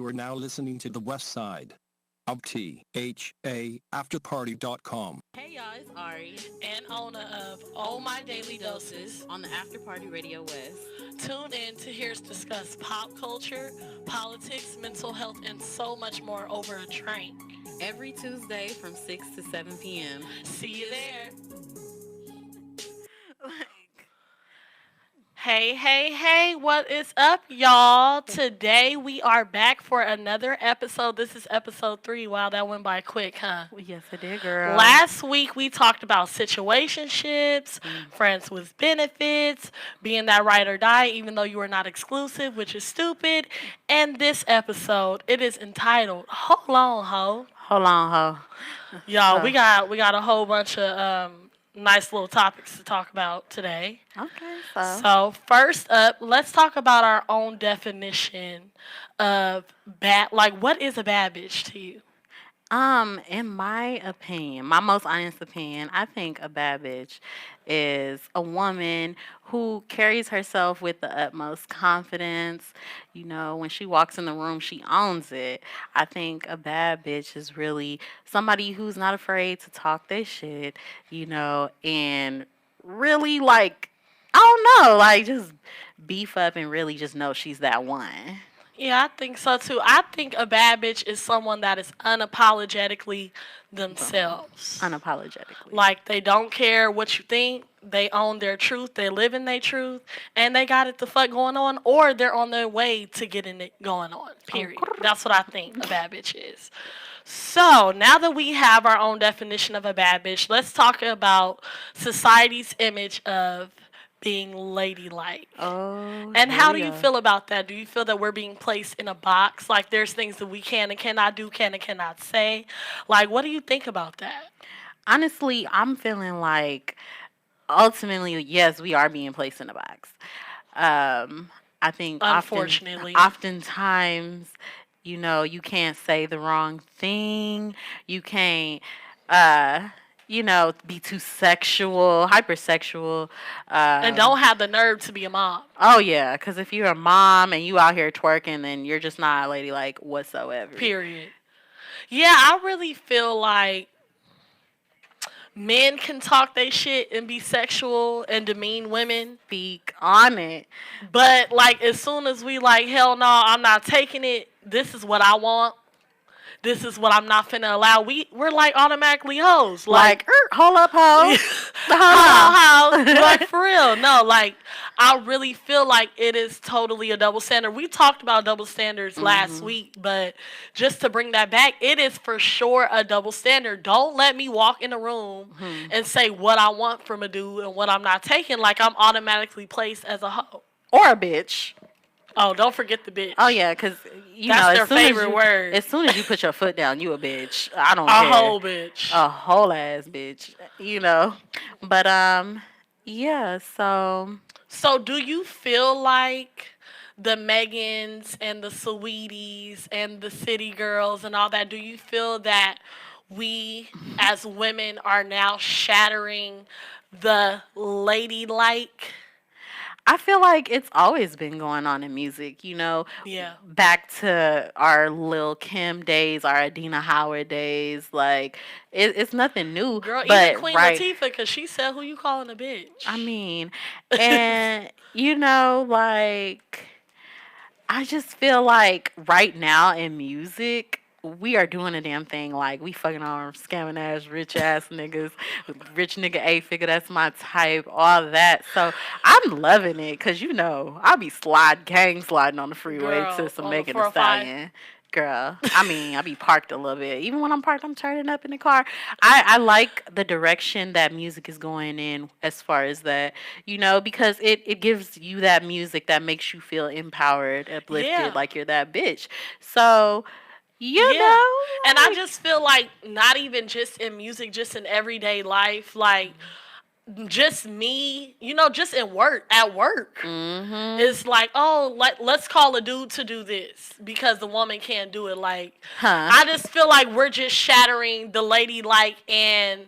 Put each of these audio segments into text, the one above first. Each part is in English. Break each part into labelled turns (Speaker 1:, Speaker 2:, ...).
Speaker 1: You are now listening to The West Side of THAAfterparty.com.
Speaker 2: Hey y'all, it's Ari
Speaker 3: and Ona of Oh My Daily Doses.
Speaker 2: on the After Party Radio West.
Speaker 3: Tune in to hear us discuss pop culture, politics, mental health, and so much more over a drink.
Speaker 2: Every Tuesday from 6 to 7 p.m.
Speaker 3: See you there. Hey, what is up, y'all? Today we are back for another episode. This is episode 3. Wow, that went by quick, huh?
Speaker 2: Yes, it did, girl.
Speaker 3: Last week we talked about situationships, friends with benefits, being that ride or die, even though you are not exclusive, which is stupid. And this episode, it is entitled Hold On, Hoe.
Speaker 2: Hold on, Hoe.
Speaker 3: Y'all, we got a whole bunch of nice little topics to talk about today.
Speaker 2: Okay,
Speaker 3: So first up, let's talk about our own definition of bad. Like, what is a bad bitch to you?
Speaker 2: In my opinion, my most honest opinion, I think a bad bitch is a woman who carries herself with the utmost confidence. You know, when she walks in the room, she owns it. I think a bad bitch is really somebody who's not afraid to talk their shit, you know, and really, like, I don't know, like, just beef up and really just know she's that one.
Speaker 3: Yeah, I think so too. I think a bad bitch is someone that is unapologetically themselves.
Speaker 2: Unapologetically.
Speaker 3: Like, they don't care what you think. They own their truth. They live in their truth. And they got it the fuck going on. Or they're on their way to getting it going on. Period. That's what I think a bad bitch is. So, now that we have our own definition of a bad bitch, let's talk about society's image of being ladylike.
Speaker 2: Oh,
Speaker 3: And how do you feel about that? Do you feel that we're being placed in a box? Like, there's things that we can and cannot do, can and cannot say? Like, what do you think about that?
Speaker 2: Honestly, I'm feeling like ultimately, yes, we are being placed in a box. I think
Speaker 3: Unfortunately.
Speaker 2: oftentimes, you know, you can't say the wrong thing. You can't, uh, you know, be too sexual, hypersexual.
Speaker 3: And don't have the nerve to be a mom.
Speaker 2: Oh, yeah, because if you're a mom and you out here twerking, then you're just not a ladylike whatsoever.
Speaker 3: Period. Yeah, I really feel like men can talk they shit and be sexual and demean women.
Speaker 2: Speak on it.
Speaker 3: But, like, as soon as we like, hell no, I'm not taking it. This is what I want. This is what I'm not finna allow. We're like automatically hoes.
Speaker 2: Like hold up, hoe.
Speaker 3: Hold on. Like, for real. No, like, I really feel like it is totally a double standard. We talked about double standards last week, but just to bring that back, it is for sure a double standard. Don't let me walk in a room and say what I want from a dude and what I'm not taking, like I'm automatically placed as a hoe.
Speaker 2: Or a bitch.
Speaker 3: Oh, don't forget the bitch.
Speaker 2: Oh, yeah, because, you know,
Speaker 3: that's their favorite word.
Speaker 2: As soon as you put your foot down, you a bitch. I don't
Speaker 3: care.
Speaker 2: A
Speaker 3: whole bitch.
Speaker 2: A whole ass bitch, you know. But, yeah, so.
Speaker 3: So do you feel like the Megans and the Sweeties and the City Girls and all that, do you feel that we as women are now shattering the ladylike?
Speaker 2: I feel like it's always been going on in music, you know.
Speaker 3: Yeah.
Speaker 2: Back to our Lil' Kim days, our Adina Howard days, like it's nothing new.
Speaker 3: Girl,
Speaker 2: but
Speaker 3: even Queen Latifah, because she said, "Who you calling a bitch?"
Speaker 2: I mean, and you know, like I just feel like right now in music, we are doing a damn thing. Like, we fucking on scamming ass, rich ass niggas, rich nigga A-figure, that's my type, all that. So, I'm loving it, because, you know, I'll be gang sliding on the freeway to some Megan Thee Stallion. Girl, I mean, I be parked a little bit. Even when I'm parked, I'm turning up in the car. I like the direction that music is going in as far as that, you know, because it gives you that music that makes you feel empowered, uplifted, like you're that bitch. So... You know?
Speaker 3: And I just feel like not even just in music, just in everyday life, like just me, you know, just at work. It's like, oh, let's call a dude to do this because the woman can't do it. Like, I just feel like we're just shattering the ladylike and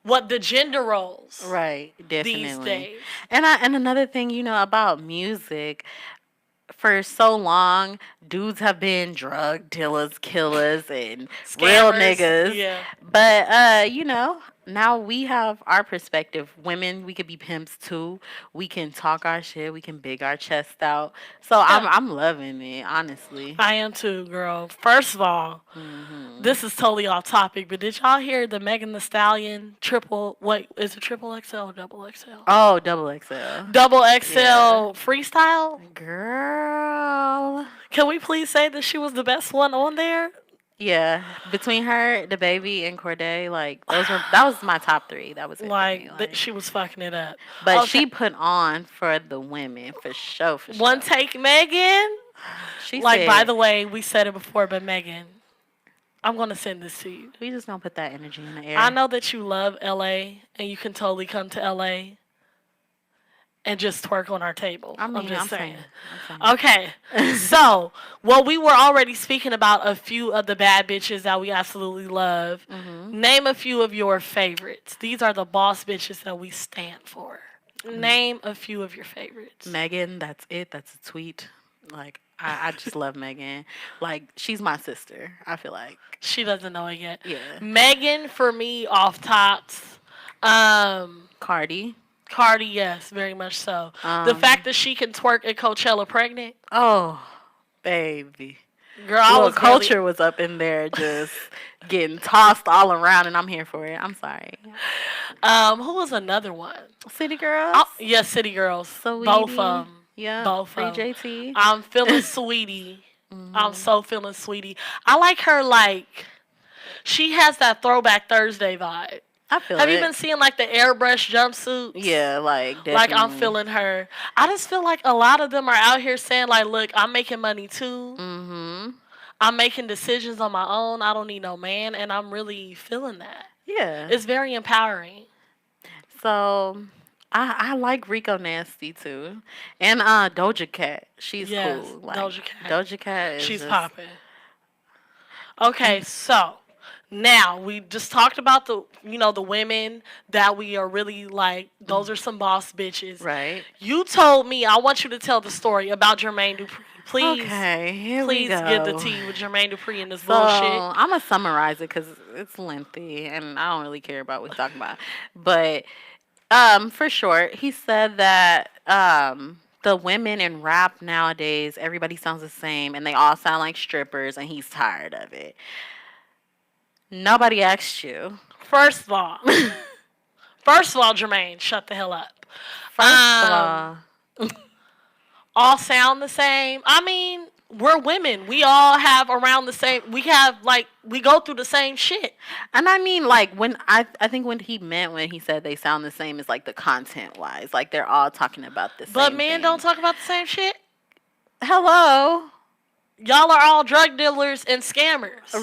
Speaker 3: what the gender roles.
Speaker 2: Right, definitely.
Speaker 3: These days.
Speaker 2: And another thing, you know, about music, for so long, dudes have been drug dealers, killers, and real
Speaker 3: Scammers.
Speaker 2: niggas.
Speaker 3: Yeah.
Speaker 2: But now we have our perspective. Women, we could be pimps too. We can talk our shit. We can big our chest out. So
Speaker 3: Yeah.
Speaker 2: I'm loving it, honestly.
Speaker 3: I am too, girl. First of all, this is totally off topic, but did y'all hear the Megan Thee Stallion triple? Wait, is it triple XL or double XL?
Speaker 2: Oh, double XL.
Speaker 3: Double XL
Speaker 2: Yeah.
Speaker 3: freestyle.
Speaker 2: Girl.
Speaker 3: Can we please say that she was the best one on there?
Speaker 2: Yeah, between her, the baby, and Corday, like that was my top three. That was it.
Speaker 3: Like,
Speaker 2: For me,
Speaker 3: she was fucking it up.
Speaker 2: but
Speaker 3: Okay.
Speaker 2: she put on for the women for sure. For sure.
Speaker 3: One take, Megan.
Speaker 2: She
Speaker 3: Like,
Speaker 2: said,
Speaker 3: by the way, we said it before, but Megan, I'm gonna send this to you.
Speaker 2: we just gonna put that energy in the air.
Speaker 3: I know that you love LA, and you can totally come to LA and just twerk on our table.
Speaker 2: I mean,
Speaker 3: I'm just saying.
Speaker 2: I'm
Speaker 3: Okay, so, well, we were already speaking about a few of the bad bitches that we absolutely love. Name a few of your favorites. These are the boss bitches that we stand for. Name a few of your favorites.
Speaker 2: Megan, that's it. That's a tweet. Like, I just love Megan. Like, she's my sister. I feel like.
Speaker 3: She doesn't know it yet.
Speaker 2: Yeah.
Speaker 3: Megan, for me, off tops.
Speaker 2: Cardi.
Speaker 3: Cardi, yes, very much so. The fact that she can twerk at Coachella pregnant.
Speaker 2: Oh, baby.
Speaker 3: Girl, I was
Speaker 2: Culture was up in there just getting tossed all around, and I'm here for it. I'm sorry.
Speaker 3: Who was another one?
Speaker 2: City Girls.
Speaker 3: Oh, yes, City Girls.
Speaker 2: Sweetie.
Speaker 3: Both of them.
Speaker 2: Yeah.
Speaker 3: Both
Speaker 2: Free
Speaker 3: of 'em.
Speaker 2: JT.
Speaker 3: I'm feeling Sweetie. I'm so feeling Sweetie. I like her, like, she has that Throwback Thursday vibe.
Speaker 2: I feel
Speaker 3: Have
Speaker 2: it.
Speaker 3: you been seeing, like, the airbrush jumpsuits?
Speaker 2: Yeah, like, definitely.
Speaker 3: Like, I'm feeling her. I just feel like a lot of them are out here saying, like, look, I'm making money too.
Speaker 2: Mm-hmm.
Speaker 3: I'm making decisions on my own. I don't need no man. And I'm really feeling that.
Speaker 2: Yeah.
Speaker 3: It's very empowering.
Speaker 2: So, I like Rico Nasty too. And Doja Cat. She's
Speaker 3: Yes,
Speaker 2: cool. Like,
Speaker 3: Doja Cat.
Speaker 2: Doja Cat is
Speaker 3: She's
Speaker 2: just,
Speaker 3: popping. Okay, so now we just talked about the women that we are really like. Those are some boss bitches.
Speaker 2: Right.
Speaker 3: You told me, I want you to tell the story about Jermaine Dupri. Please,
Speaker 2: Okay, here
Speaker 3: please
Speaker 2: we go.
Speaker 3: give the tea with Jermaine Dupri and this
Speaker 2: So,
Speaker 3: bullshit.
Speaker 2: I'm going to summarize it because it's lengthy and I don't really care about what we're talking about. But for short, he said that the women in rap nowadays, everybody sounds the same and they all sound like strippers and he's tired of it. Nobody asked you.
Speaker 3: First of all, Jermaine, shut the hell up.
Speaker 2: First of all,
Speaker 3: all sound the same. I mean, we're women. We all have around the same. We have, like, we go through the same shit.
Speaker 2: and I mean, like, when I think when he meant when he said they sound the same is like the content wise, like they're all talking about the same.
Speaker 3: But men
Speaker 2: thing.
Speaker 3: don't talk about the same shit.
Speaker 2: Hello.
Speaker 3: Y'all are all drug dealers and scammers.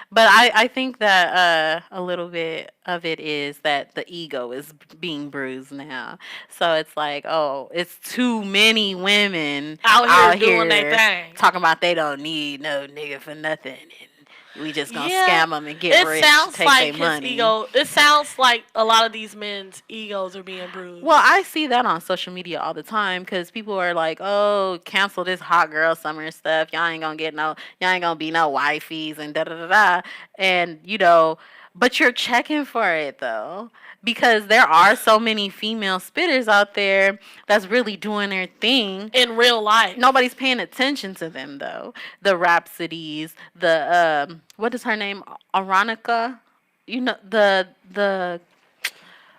Speaker 2: But I think that a little bit of it is that the ego is being bruised now. So it's like, oh, it's too many women
Speaker 3: out here doing their thing.
Speaker 2: talking about they don't need no nigga for nothing. And we just gonna
Speaker 3: Yeah,
Speaker 2: scam them and get rich, take
Speaker 3: like
Speaker 2: their
Speaker 3: his
Speaker 2: money.
Speaker 3: ego. It sounds like a lot of these men's egos are being bruised.
Speaker 2: Well, I see that on social media all the time because people are like, "Oh, cancel this hot girl summer stuff. Y'all ain't gonna be no wifeys and da da da da." And but you're checking for it though because there are so many female spitters out there that's really doing their thing
Speaker 3: in real life.
Speaker 2: Nobody's paying attention to them though. The Rhapsodies, the what is her name? Aronica. The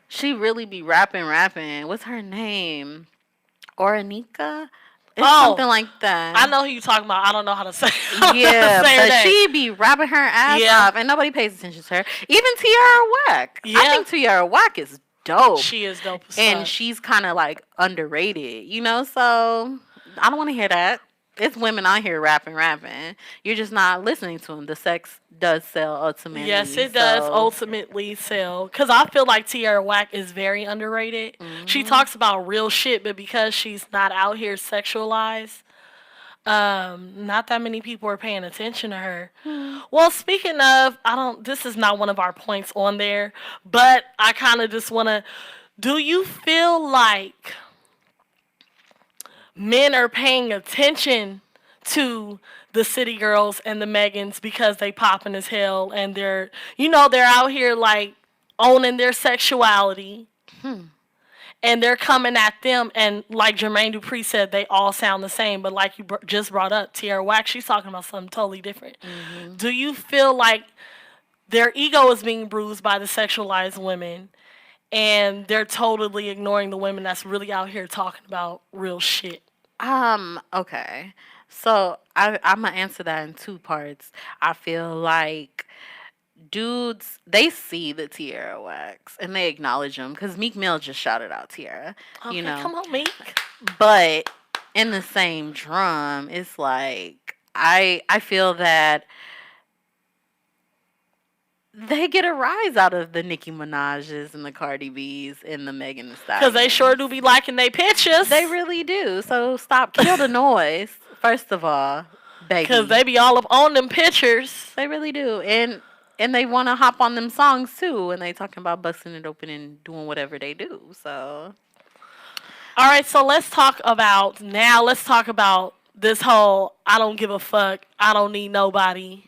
Speaker 2: she really be rapping. What's her name? Oranica? It's something like that.
Speaker 3: I know who you're talking about. I don't know how to say
Speaker 2: Yeah,
Speaker 3: say
Speaker 2: but she be rapping her ass off and nobody pays attention to her. Even Tiara Whack.
Speaker 3: Yeah.
Speaker 2: I think Tiara Whack is dope.
Speaker 3: She is dope as
Speaker 2: And
Speaker 3: fuck.
Speaker 2: she's kind of like underrated, so I don't want to hear that. It's women out here rapping. You're just not listening to them. The sex does sell ultimately.
Speaker 3: Yes, it does ultimately sell. Because I feel like Tierra Whack is very underrated. Mm-hmm. She talks about real shit, but because she's not out here sexualized, not that many people are paying attention to her. Well, speaking of, this is not one of our points on there, but I kind of just want to, do you feel like men are paying attention to the city girls and the Megans because they popping as hell and they're out here like owning their sexuality and they're coming at them, and like Jermaine Dupri said, they all sound the same, but like you just brought up, Tierra Whack, she's talking about something totally different. Do you feel like their ego is being bruised by the sexualized women and they're totally ignoring the women that's really out here talking about real shit?
Speaker 2: Okay. So I'm gonna answer that in two parts. I feel like dudes, they see the Tierra wax and they acknowledge them because Meek Mill just shouted out Tierra,
Speaker 3: Okay, come on, Meek.
Speaker 2: But in the same drum, it's like I feel that they get a rise out of the Nicki Minaj's and the Cardi B's and the Megan Thee Stallions.
Speaker 3: Because they sure do be liking their pictures.
Speaker 2: They really do. So stop, kill the noise. First of all, baby.
Speaker 3: Because they be all up on them pictures.
Speaker 2: They really do. And they want to hop on them songs too. And they talking about busting it open and doing whatever they do. So.
Speaker 3: All right, so let's talk about this whole I don't give a fuck, I don't need nobody,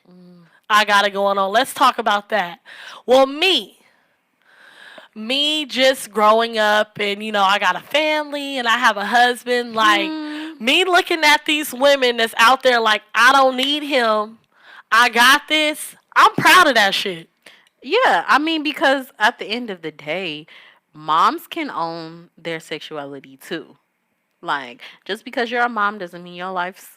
Speaker 3: I got it going on. Let's talk about that. Well, me just growing up and, I got a family and I have a husband, like, me looking at these women that's out there like, I don't need him, I got this, I'm proud of that shit.
Speaker 2: Yeah, I mean, because at the end of the day, moms can own their sexuality too. Like, just because you're a mom doesn't mean your life's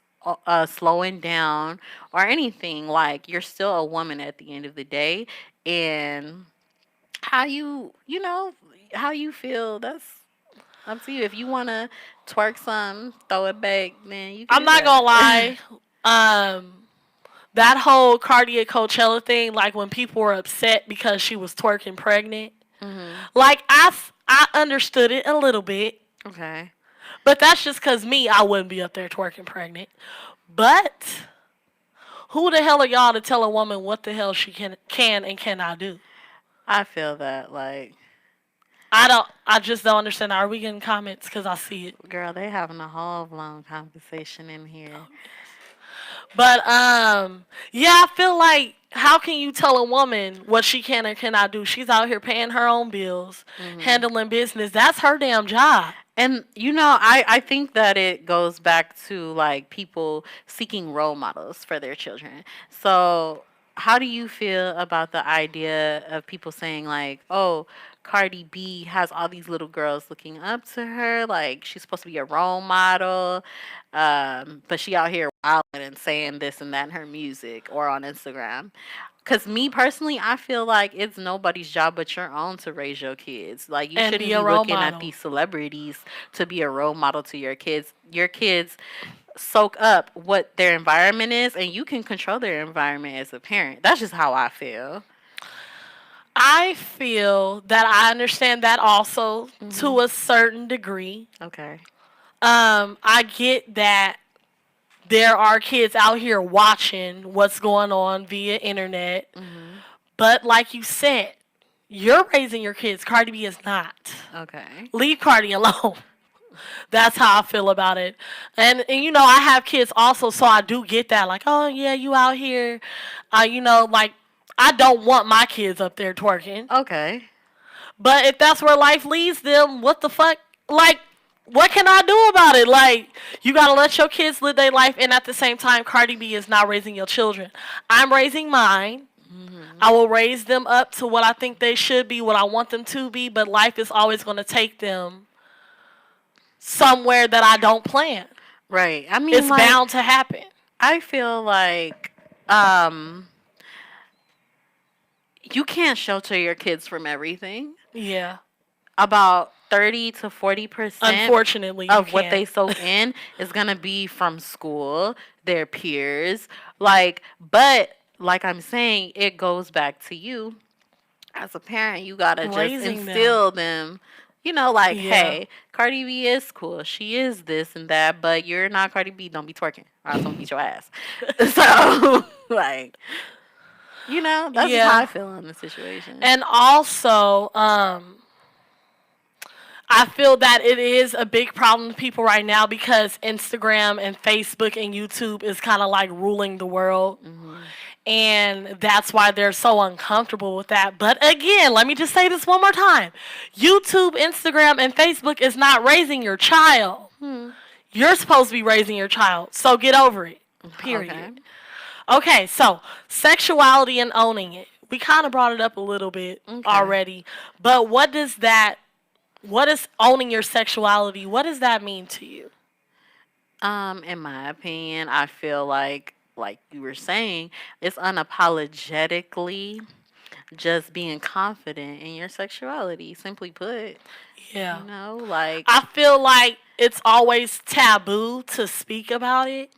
Speaker 2: slowing down or anything. Like, you're still a woman at the end of the day, and how how you feel, that's up to you. If you want to twerk some, throw it back, then you can.
Speaker 3: I'm not gonna lie. That whole Cardi at Coachella thing, like when people were upset because she was twerking pregnant, like I understood it a little bit.
Speaker 2: Okay.
Speaker 3: But that's just because I wouldn't be up there twerking pregnant. But who the hell are y'all to tell a woman what the hell she can and cannot do?
Speaker 2: I feel that, like.
Speaker 3: I just don't understand. Are we getting comments? Because I see it.
Speaker 2: Girl, they having a whole long conversation in here.
Speaker 3: But, yeah, I feel like, how can you tell a woman what she can and cannot do? She's out here paying her own bills, handling business. That's her damn job.
Speaker 2: And, I think that it goes back to, like, people seeking role models for their children. So, how do you feel about the idea of people saying, like, oh, Cardi B has all these little girls looking up to her, like, she's supposed to be a role model, but she out here wilding and saying this and that in her music or on Instagram? Because me personally, I feel like it's nobody's job but your own to raise your kids. Like, you shouldn't be looking at these celebrities to be a role model to your kids. Your kids soak up what their environment is, and you can control their environment as a parent. That's just how I feel.
Speaker 3: I feel that I understand that also to a certain degree.
Speaker 2: Okay.
Speaker 3: I get that there are kids out here watching what's going on via internet. But like you said, you're raising your kids. Cardi B is not.
Speaker 2: Okay.
Speaker 3: Leave Cardi alone. That's how I feel about it. And I have kids also, so I do get that. Like, oh, yeah, you out here. Like, I don't want my kids up there twerking.
Speaker 2: Okay.
Speaker 3: But if that's where life leads them, what the fuck? Like, what can I do about it? Like, you got to let your kids live their life. And at the same time, Cardi B is not raising your children. I'm raising mine. I will raise them up to what I think they should be, what I want them to be. But life is always going to take them somewhere that I don't plan.
Speaker 2: Right. I mean,
Speaker 3: it's bound to happen.
Speaker 2: I feel like you can't shelter your kids from everything.
Speaker 3: Yeah.
Speaker 2: About 30 to 40%,
Speaker 3: unfortunately,
Speaker 2: of what they soak in is going to be from school, their peers. But like I'm saying, it goes back to you. As a parent, you got to just instill them. Hey, Cardi B is cool. She is this and that, but you're not Cardi B. Don't be twerking, or else I'll beat your ass. So, that's just how I feel in the situation.
Speaker 3: And also, I I feel that it is a big problem to people right now because Instagram and Facebook and YouTube is kind of like ruling the world. And that's why they're so uncomfortable with that. But again, let me just say this one more time. YouTube, Instagram, and Facebook is not raising your child. You're supposed to be raising your child. So get over it. Period. Okay, so sexuality and owning it. We kind of brought it up a little bit already. But what is owning your sexuality? What does that mean to you?
Speaker 2: In my opinion, I feel like you were saying, it's unapologetically just being confident in your sexuality, simply put.
Speaker 3: Yeah.
Speaker 2: You know, like,
Speaker 3: I feel like it's always taboo to speak about it.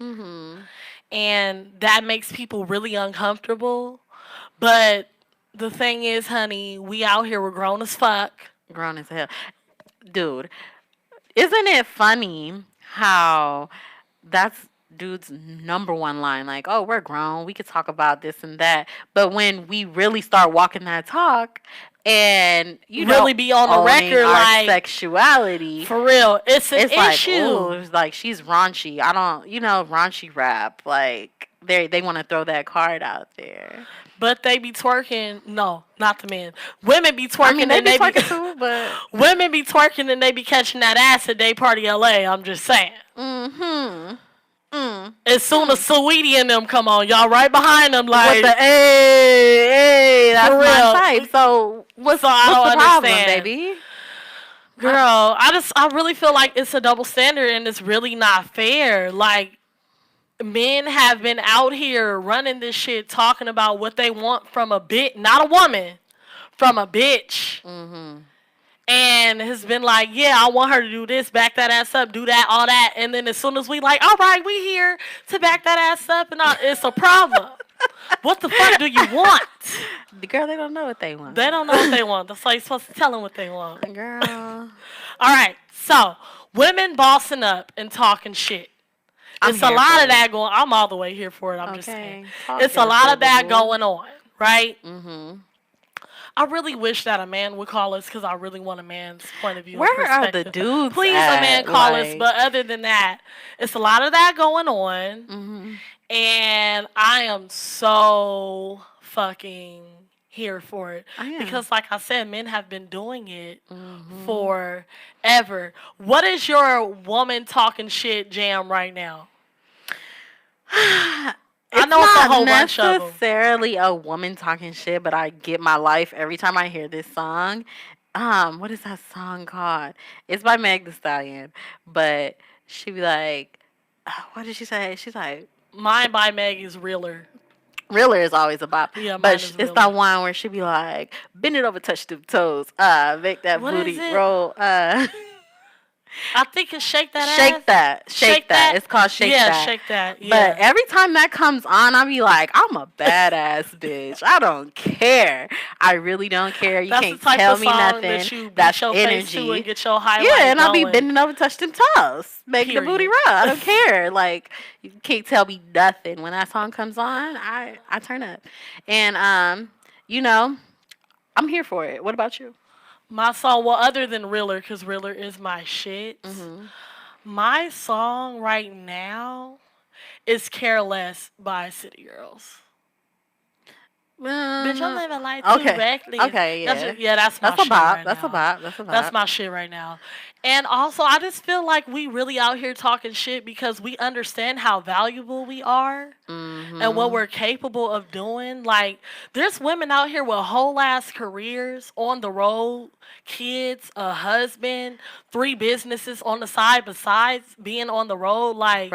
Speaker 3: And that makes people really uncomfortable. But the thing is, honey, we out here, we're grown as fuck.
Speaker 2: Grown as hell. Dude, isn't it funny how that's dude's number one line? Like, oh, we're grown, we could talk about this and that. But when we really start walking that talk and you
Speaker 3: really be on the record,
Speaker 2: our
Speaker 3: like
Speaker 2: sexuality,
Speaker 3: for real, it's an issue.
Speaker 2: Like, ooh, it's like she's raunchy. I don't, raunchy rap. Like they want to throw that card out there.
Speaker 3: But they be twerking. No, not the men. Women be twerking.
Speaker 2: I mean, they be twerking too, but
Speaker 3: women be twerking and they be catching that ass at Day Party LA. I'm just saying. As soon as Saweetie and them come on, y'all right behind them, like,
Speaker 2: with the hey, that's my type. So what's the problem, baby?
Speaker 3: Girl, I really feel like it's a double standard and it's really not fair. Like, men have been out here running this shit, talking about what they want from a bitch, not a woman, from a bitch. And has been like, yeah, I want her to do this, back that ass up, do that, all that. And then as soon as we like, all right, we here to back that ass up, and all, it's a problem. What the fuck do you want?
Speaker 2: The girl, they don't know what they want.
Speaker 3: They don't know what they want. That's why you're supposed to tell them what they want.
Speaker 2: Girl.
Speaker 3: All right, so women bossing up and talking shit. It's a lot of that going. I'm all the way here for it. I'm just saying. It's a lot of that going on, right? I really wish that a man would call us because I really want a man's point of view.
Speaker 2: Where are the dudes?
Speaker 3: Please, a man call us. But other than that, it's a lot of that going on. And I am so fucking here for it. Because like I said, men have been doing it forever. What is your woman talking shit jam right now? I know it's a whole bunch of them.
Speaker 2: Not necessarily a woman talking shit, but I get my life every time I hear this song. What is that song called? It's by Meg Thee Stallion, but she be like, what did she say? She's like,
Speaker 3: mine by Meg is Realer.
Speaker 2: Realer is always a bop.
Speaker 3: Yeah,
Speaker 2: but it's that one where she be like, bend it over, touch the toes, make that booty roll.
Speaker 3: I think it's Shake That Ass.
Speaker 2: Shake That. It's called Shake That.
Speaker 3: Yeah, Shake That. Yeah.
Speaker 2: But every time that comes on, I be like, I'm a badass bitch. I don't care. I really don't care. You can't tell me nothing. That's energy.
Speaker 3: And get your highlight
Speaker 2: and I'll be bending over, touch them toes, make the booty roll. I don't care. Like, you can't tell me nothing. When that song comes on, I turn up. And I'm here for it. What about you?
Speaker 3: My song, well, other than Realer, because Realer is my shit. My song right now is Care Less by City Girls. Bitch, I'm living life too reckless.
Speaker 2: Okay, yeah.
Speaker 3: That's my shit right now.
Speaker 2: That's a bop.
Speaker 3: That's my shit right now. And also, I just feel like we really out here talking shit because we understand how valuable we are and what we're capable of doing. Like, there's women out here with whole ass careers on the road, kids, a husband, 3 businesses on the side besides being on the road. Like,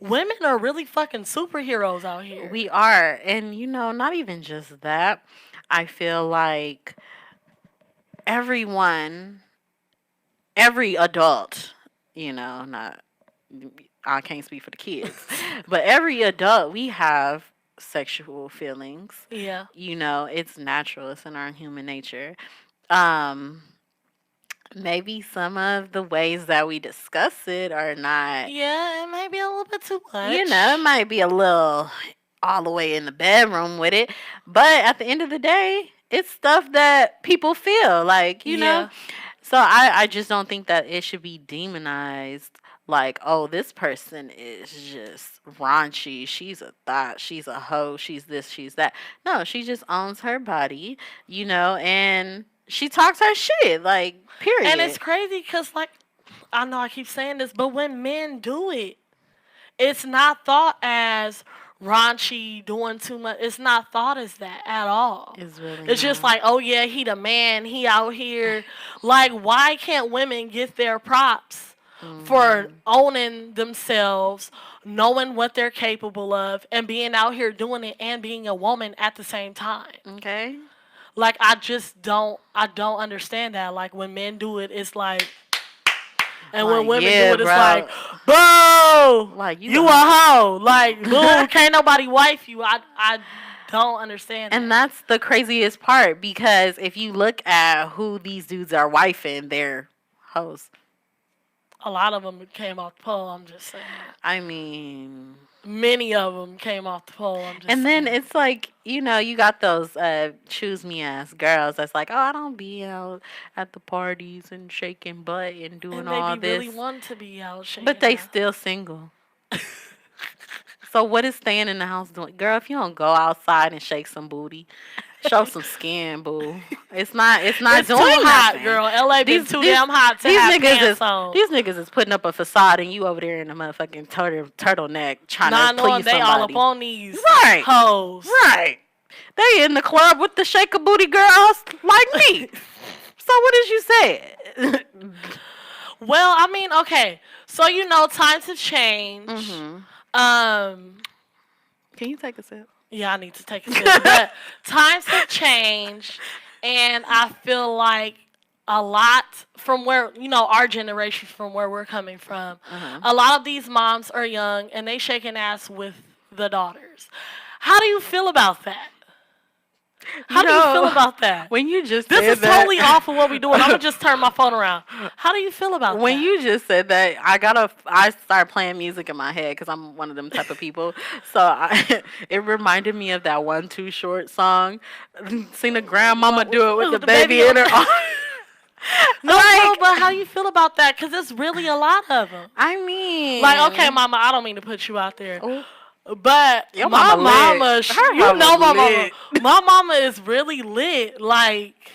Speaker 3: women are really fucking superheroes out here.
Speaker 2: We are. And, not even just that. I feel like every adult, not, I can't speak for the kids, but every adult, we have sexual feelings.
Speaker 3: Yeah.
Speaker 2: It's natural. It's in our human nature. Maybe some of the ways that we discuss it are not.
Speaker 3: Yeah, it might be a little bit too much.
Speaker 2: It might be a little all the way in the bedroom with it. But at the end of the day, it's stuff that people feel like, you know. So I just don't think that it should be demonized. Like, oh, this person is just raunchy. She's a thought. She's a hoe. She's this. She's that. No, she just owns her body, and she talks her shit. Like,
Speaker 3: And it's
Speaker 2: period.
Speaker 3: crazy because, like, I know I keep saying this, but when men do it, it's not thought as raunchy, doing too much. It's not thought as that at all.
Speaker 2: It's really
Speaker 3: It's just
Speaker 2: not.
Speaker 3: like, oh yeah, he the man. He out here. Like, why can't women get their props for
Speaker 2: Mhm.
Speaker 3: owning themselves, knowing what they're capable of, and being out here doing it and being a woman at the same time?
Speaker 2: Okay.
Speaker 3: Like, I don't understand that. Like, when men do it, it's like, and when
Speaker 2: Like,
Speaker 3: women
Speaker 2: yeah,
Speaker 3: do it, it's
Speaker 2: bro.
Speaker 3: like, boo,
Speaker 2: Like,
Speaker 3: you a hoe. Like, boo, can't nobody wife you. I don't understand
Speaker 2: And
Speaker 3: that.
Speaker 2: that's the craziest part because if you look at who these dudes are wifing, they're hoes.
Speaker 3: A lot of them came off the pole. I'm just saying.
Speaker 2: I mean,
Speaker 3: Many of them came off the pole. I'm just
Speaker 2: and then
Speaker 3: saying.
Speaker 2: it's like, you got those choose me ass girls that's like, oh, I don't be out at the parties and shaking butt and doing
Speaker 3: And they
Speaker 2: all
Speaker 3: be
Speaker 2: this.
Speaker 3: really wanting to be out shaking.
Speaker 2: But they
Speaker 3: ass.
Speaker 2: still single. So what is staying in the house doing? Girl, if you don't go outside and shake some booty, show some skin, boo. It's not
Speaker 3: It's too
Speaker 2: doing
Speaker 3: hot,
Speaker 2: nothing.
Speaker 3: girl. LA been too damn hot to
Speaker 2: these
Speaker 3: have
Speaker 2: niggas
Speaker 3: pants
Speaker 2: is
Speaker 3: on.
Speaker 2: these niggas is putting up a facade and you over there in a motherfucking turtleneck trying
Speaker 3: Not
Speaker 2: to
Speaker 3: knowing
Speaker 2: please
Speaker 3: they all up
Speaker 2: somebody.
Speaker 3: on these
Speaker 2: Right.
Speaker 3: hoes.
Speaker 2: Right. They in the club with the shake a booty girls like me. So what did you say?
Speaker 3: Well, I mean, okay. So times have changed.
Speaker 2: Mhm. Can you take a sip?
Speaker 3: Yeah, I need to take a sip. But times have changed, and I feel like a lot from where our generation, from where we're coming from, a lot of these moms are young and they shaking ass with the daughters. How do you feel about that? How do you feel about that?
Speaker 2: When you just
Speaker 3: This
Speaker 2: said
Speaker 3: is
Speaker 2: that,
Speaker 3: totally off of what we're doing. I'm gonna just turn my phone around. How do you feel about that?
Speaker 2: when you just said that, I started playing music in my head because I'm one of them type of people. So it reminded me of that one Too Short song. Seen the grandmama do it with the baby in her arms.
Speaker 3: No, no, but how you feel about that? Because it's really a lot of them.
Speaker 2: I mean,
Speaker 3: Like, okay, mama, I don't mean to put you out there.
Speaker 2: Ooh.
Speaker 3: But
Speaker 2: Your
Speaker 3: my
Speaker 2: mama
Speaker 3: mama,
Speaker 2: lit. Her
Speaker 3: you know
Speaker 2: mama
Speaker 3: my
Speaker 2: lit.
Speaker 3: mama. My mama is really lit. Like,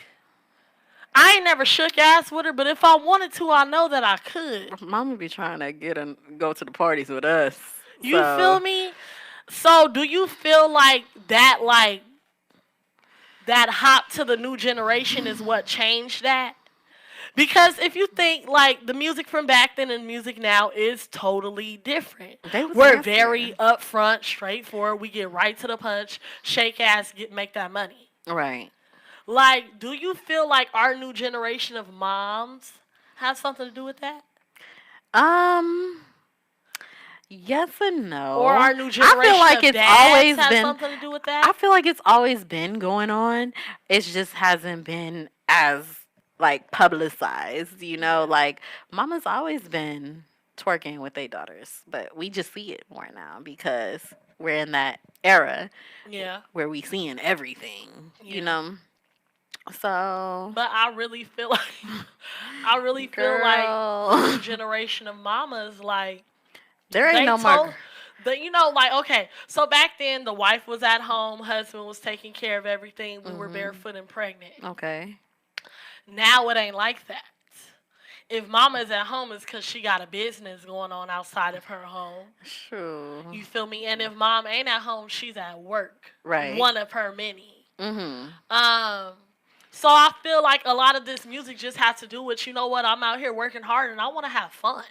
Speaker 3: I ain't never shook ass with her, but if I wanted to, I know that I could.
Speaker 2: Mama be trying to go to the parties with us.
Speaker 3: You feel me? So, do you feel like that hop to the new generation is what changed that? Because if you think, like, the music from back then and music now is totally different. We're very upfront, straightforward. We get right to the punch, shake ass, make that money.
Speaker 2: Right.
Speaker 3: Like, do you feel like our new generation of moms has something to do with that?
Speaker 2: Yes and no.
Speaker 3: Or our new generation
Speaker 2: I feel like
Speaker 3: of
Speaker 2: it's
Speaker 3: dads
Speaker 2: always
Speaker 3: has
Speaker 2: been
Speaker 3: something to do with that?
Speaker 2: I feel like it's always been going on. It just hasn't been as like publicized, like mama's always been twerking with their daughters, but we just see it more now because we're in that era where we seeing everything, So
Speaker 3: But I really feel like the new generation of mamas, like,
Speaker 2: there ain't no more.
Speaker 3: Like, okay, so back then the wife was at home, husband was taking care of everything, we were barefoot and pregnant.
Speaker 2: Okay.
Speaker 3: Now it ain't like that. If mama is at home, it's because she got a business going on outside of her home.
Speaker 2: True.
Speaker 3: You feel me? And if mom ain't at home, she's at work.
Speaker 2: Right.
Speaker 3: One of her many.
Speaker 2: Mm-hmm.
Speaker 3: So I feel like a lot of this music just has to do with, I'm out here working hard and I want to have fun.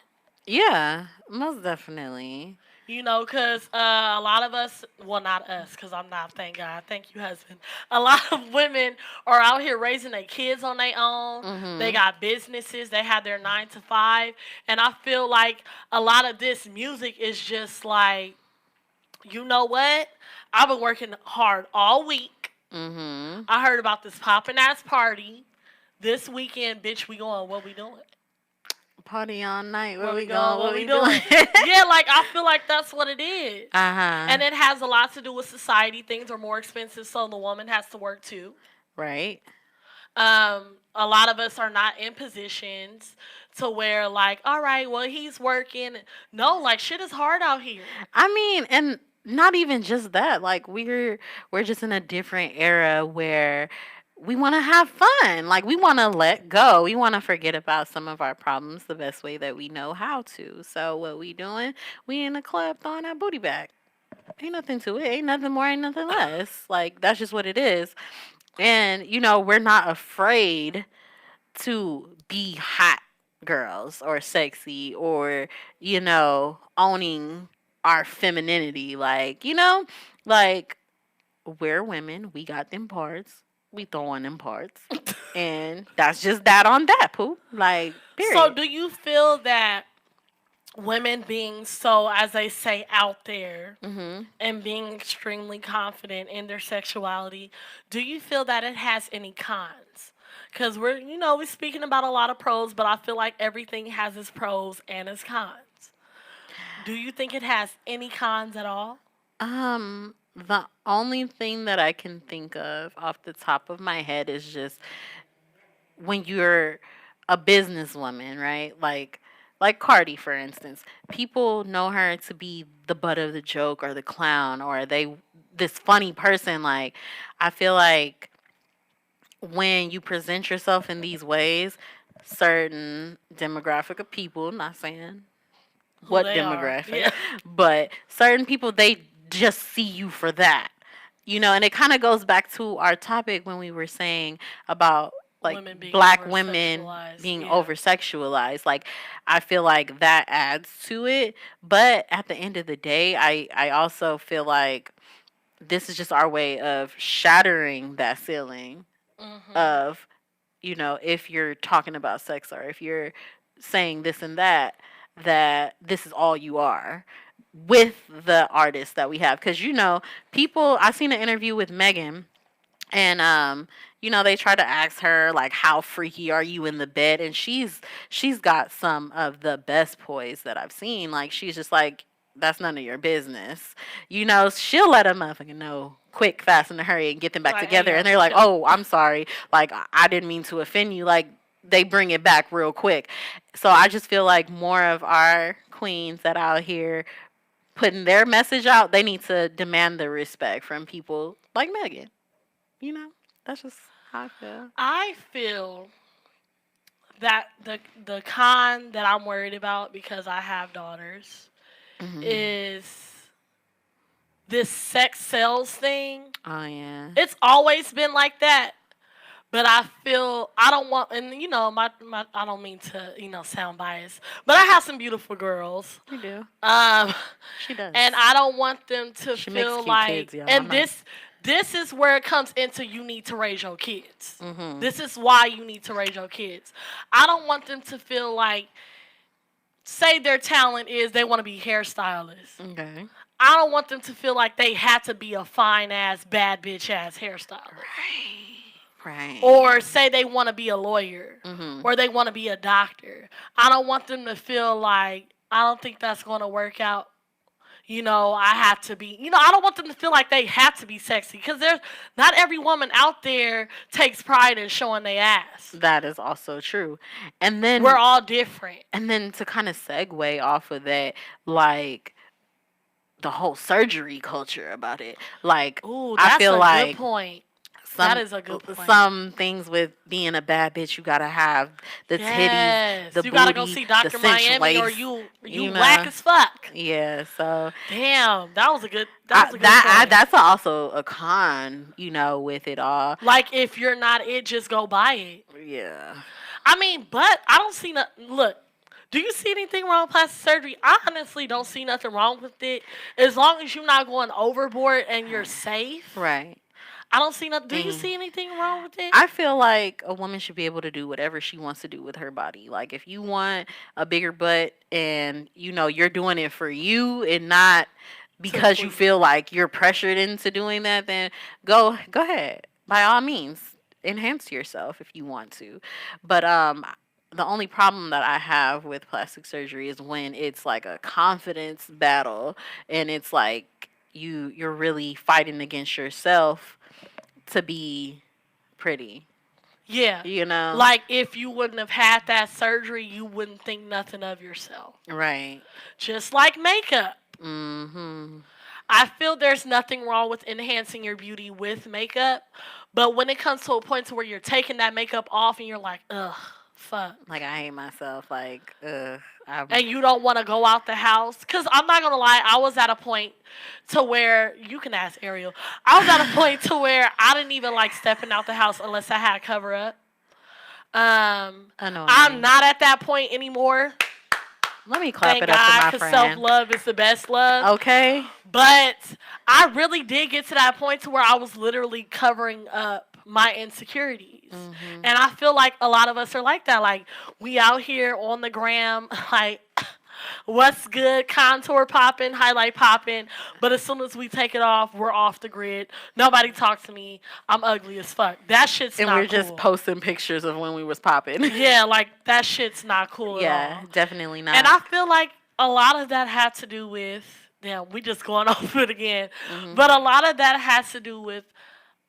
Speaker 2: Yeah, most definitely.
Speaker 3: Because a lot of us, well, not us, because I'm not, thank God, thank you, husband. A lot of women are out here raising their kids on their own.
Speaker 2: Mm-hmm.
Speaker 3: They got businesses. They have their 9 to 5. And I feel like a lot of this music is just like, you know what? I've been working hard all week.
Speaker 2: Mm-hmm.
Speaker 3: I heard about this poppin' ass party. This weekend, bitch, we going. What we doing?
Speaker 2: Party all night. Where we
Speaker 3: going?
Speaker 2: going? What we doing?
Speaker 3: Yeah, like, I feel like that's what it is.
Speaker 2: Uh-huh.
Speaker 3: And it has a lot to do with society. Things are more expensive, so the woman has to work too.
Speaker 2: Right.
Speaker 3: A lot of us are not in positions to where like, all right, well he's working. No, like shit is hard out here.
Speaker 2: I mean, and not even just that. Like we're just in a different era where we want to have fun. Like we want to let go. We want to forget about some of our problems the best way that we know how to. So what we doing? We in the club throwing that booty back. Ain't nothing to it. Ain't nothing more. Ain't nothing less. Like that's just what it is. And we're not afraid to be hot girls or sexy or owning our femininity, like we're women, we got them parts, we throwing them parts, and that's just that on that, poo, like,
Speaker 3: So
Speaker 2: period.
Speaker 3: do you feel that women being so, as they say, out there
Speaker 2: Mhm.
Speaker 3: and being extremely confident in their sexuality, do you feel that it has any cons? Because we're speaking about a lot of pros, but I feel like everything has its pros and its cons. Do you think it has any cons at all?
Speaker 2: The only thing that I can think of off the top of my head is just when you're a businesswoman, right? Like Cardi, for instance. People know her to be the butt of the joke or the clown or they this funny person. Like I feel like when you present yourself in these ways, certain demographic of people, not saying
Speaker 3: Who
Speaker 2: what
Speaker 3: they are.
Speaker 2: demographic,
Speaker 3: Yeah.
Speaker 2: but certain people they just see you for that. And it kind of goes back to our topic when we were saying about like
Speaker 3: Women being
Speaker 2: black
Speaker 3: over
Speaker 2: women
Speaker 3: sexualized.
Speaker 2: being
Speaker 3: Yeah.
Speaker 2: over sexualized. Like I feel like that adds to it, but at the end of the day, I also feel like this is just our way of shattering that ceiling
Speaker 3: Hmm.
Speaker 2: of if you're talking about sex or if you're saying this and that this is all you are with the artists that we have. Because, people, I seen an interview with Megan and, they try to ask her like, how freaky are you in the bed? And she's got some of the best poise that I've seen. Like, she's just like, that's none of your business. She'll let a motherfucker know quick, fast, in a hurry and get them back
Speaker 3: Like, hey,
Speaker 2: together.
Speaker 3: yo,
Speaker 2: And they're like,
Speaker 3: chill.
Speaker 2: oh, I'm sorry. Like, I didn't mean to offend you. Like, they bring it back real quick. So I just feel like more of our queens that out here putting their message out, they need to demand the respect from people like Megan. You know, that's just how I feel.
Speaker 3: I feel that the con that I'm worried about because I have daughters
Speaker 2: Hmm.
Speaker 3: is this sex sales thing.
Speaker 2: Oh yeah.
Speaker 3: It's always been like that. But I feel I don't want, and my I don't mean to sound biased, but I have some beautiful girls,
Speaker 2: You do.
Speaker 3: um,
Speaker 2: She does.
Speaker 3: and I don't want them to
Speaker 2: She makes
Speaker 3: feel
Speaker 2: cute
Speaker 3: like,
Speaker 2: kids, y'all. I'm
Speaker 3: and
Speaker 2: not.
Speaker 3: this is where it comes into you need to raise your kids.
Speaker 2: Mhm.
Speaker 3: This is why you need to raise your kids. I don't want them to feel like, say their talent is they want to be hairstylists.
Speaker 2: Okay.
Speaker 3: I don't want them to feel like they have to be a fine ass, bad bitch ass hairstylist.
Speaker 2: Right.
Speaker 3: Or say they want to be a lawyer
Speaker 2: Mhm.
Speaker 3: or they want to be a doctor. I don't want them to feel like I don't think that's going to work out. I have to be, I don't want them to feel like they have to be sexy because there's not every woman out there takes pride in showing their ass.
Speaker 2: That is also true. And
Speaker 3: We're
Speaker 2: then
Speaker 3: all different.
Speaker 2: to kind of segue off of that, like the whole surgery culture about it. Like
Speaker 3: Ooh,
Speaker 2: I
Speaker 3: that's
Speaker 2: feel
Speaker 3: a good
Speaker 2: like
Speaker 3: point. That
Speaker 2: some
Speaker 3: is a good point.
Speaker 2: some things with being a bad bitch, you gotta have the titties,
Speaker 3: Yes,
Speaker 2: the
Speaker 3: you gotta go
Speaker 2: booty,
Speaker 3: see
Speaker 2: the
Speaker 3: Dr.
Speaker 2: cinch
Speaker 3: Miami or
Speaker 2: waist.
Speaker 3: you
Speaker 2: You
Speaker 3: whack
Speaker 2: know,
Speaker 3: as fuck.
Speaker 2: yeah. So
Speaker 3: Damn, that was a good point.
Speaker 2: that's also a con, with it all.
Speaker 3: Like if you're not it, just go buy it.
Speaker 2: Yeah.
Speaker 3: I mean, but I don't see look. Do you see anything wrong with plastic surgery? I honestly don't see nothing wrong with it. As long as you're not going overboard and you're safe.
Speaker 2: Right.
Speaker 3: I don't see nothing. Do you
Speaker 2: And
Speaker 3: see anything wrong with it?
Speaker 2: I feel like a woman should be able to do whatever she wants to do with her body. Like if you want a bigger butt and you're doing it for you and not
Speaker 3: To
Speaker 2: because you
Speaker 3: please.
Speaker 2: feel like you're pressured into doing that, then go ahead. By all means, enhance yourself if you want to. But the only problem that I have with plastic surgery is when it's like a confidence battle and it's like you're really fighting against yourself to be pretty.
Speaker 3: Yeah.
Speaker 2: You know?
Speaker 3: Like, if you wouldn't have had that surgery, you wouldn't think nothing of yourself.
Speaker 2: Right.
Speaker 3: Just like makeup.
Speaker 2: Mm-hmm.
Speaker 3: I feel there's nothing wrong with enhancing your beauty with makeup, but when it comes to a point to where you're taking that makeup off and you're like, ugh, fuck.
Speaker 2: Like, I hate myself. Like, ugh.
Speaker 3: And you don't want to go out the house. Because I'm not going to lie, I was at a point to where, you can ask Ariel, I was at a point to where I didn't even like stepping out the house unless I had cover up. I'm not at that point anymore.
Speaker 2: Let me clap
Speaker 3: Thank
Speaker 2: it up
Speaker 3: God,
Speaker 2: for my
Speaker 3: because
Speaker 2: friend.
Speaker 3: self-love is the best love.
Speaker 2: Okay.
Speaker 3: But I really did get to that point to where I was literally covering up my insecurities.
Speaker 2: Mm-hmm.
Speaker 3: And I feel like a lot of us are like that. Like, we out here on the gram, like, what's good, contour popping, highlight popping. But as soon as we take it off, we're off the grid. Nobody talks to me. I'm ugly as fuck. That shit's not cool.
Speaker 2: And we're just posting pictures of when we was popping.
Speaker 3: Yeah, like, that shit's not cool at all.
Speaker 2: Yeah, definitely not.
Speaker 3: And I feel like a lot of that had to do with, damn, we just going off it again.
Speaker 2: Mm-hmm.
Speaker 3: But a lot of that has to do with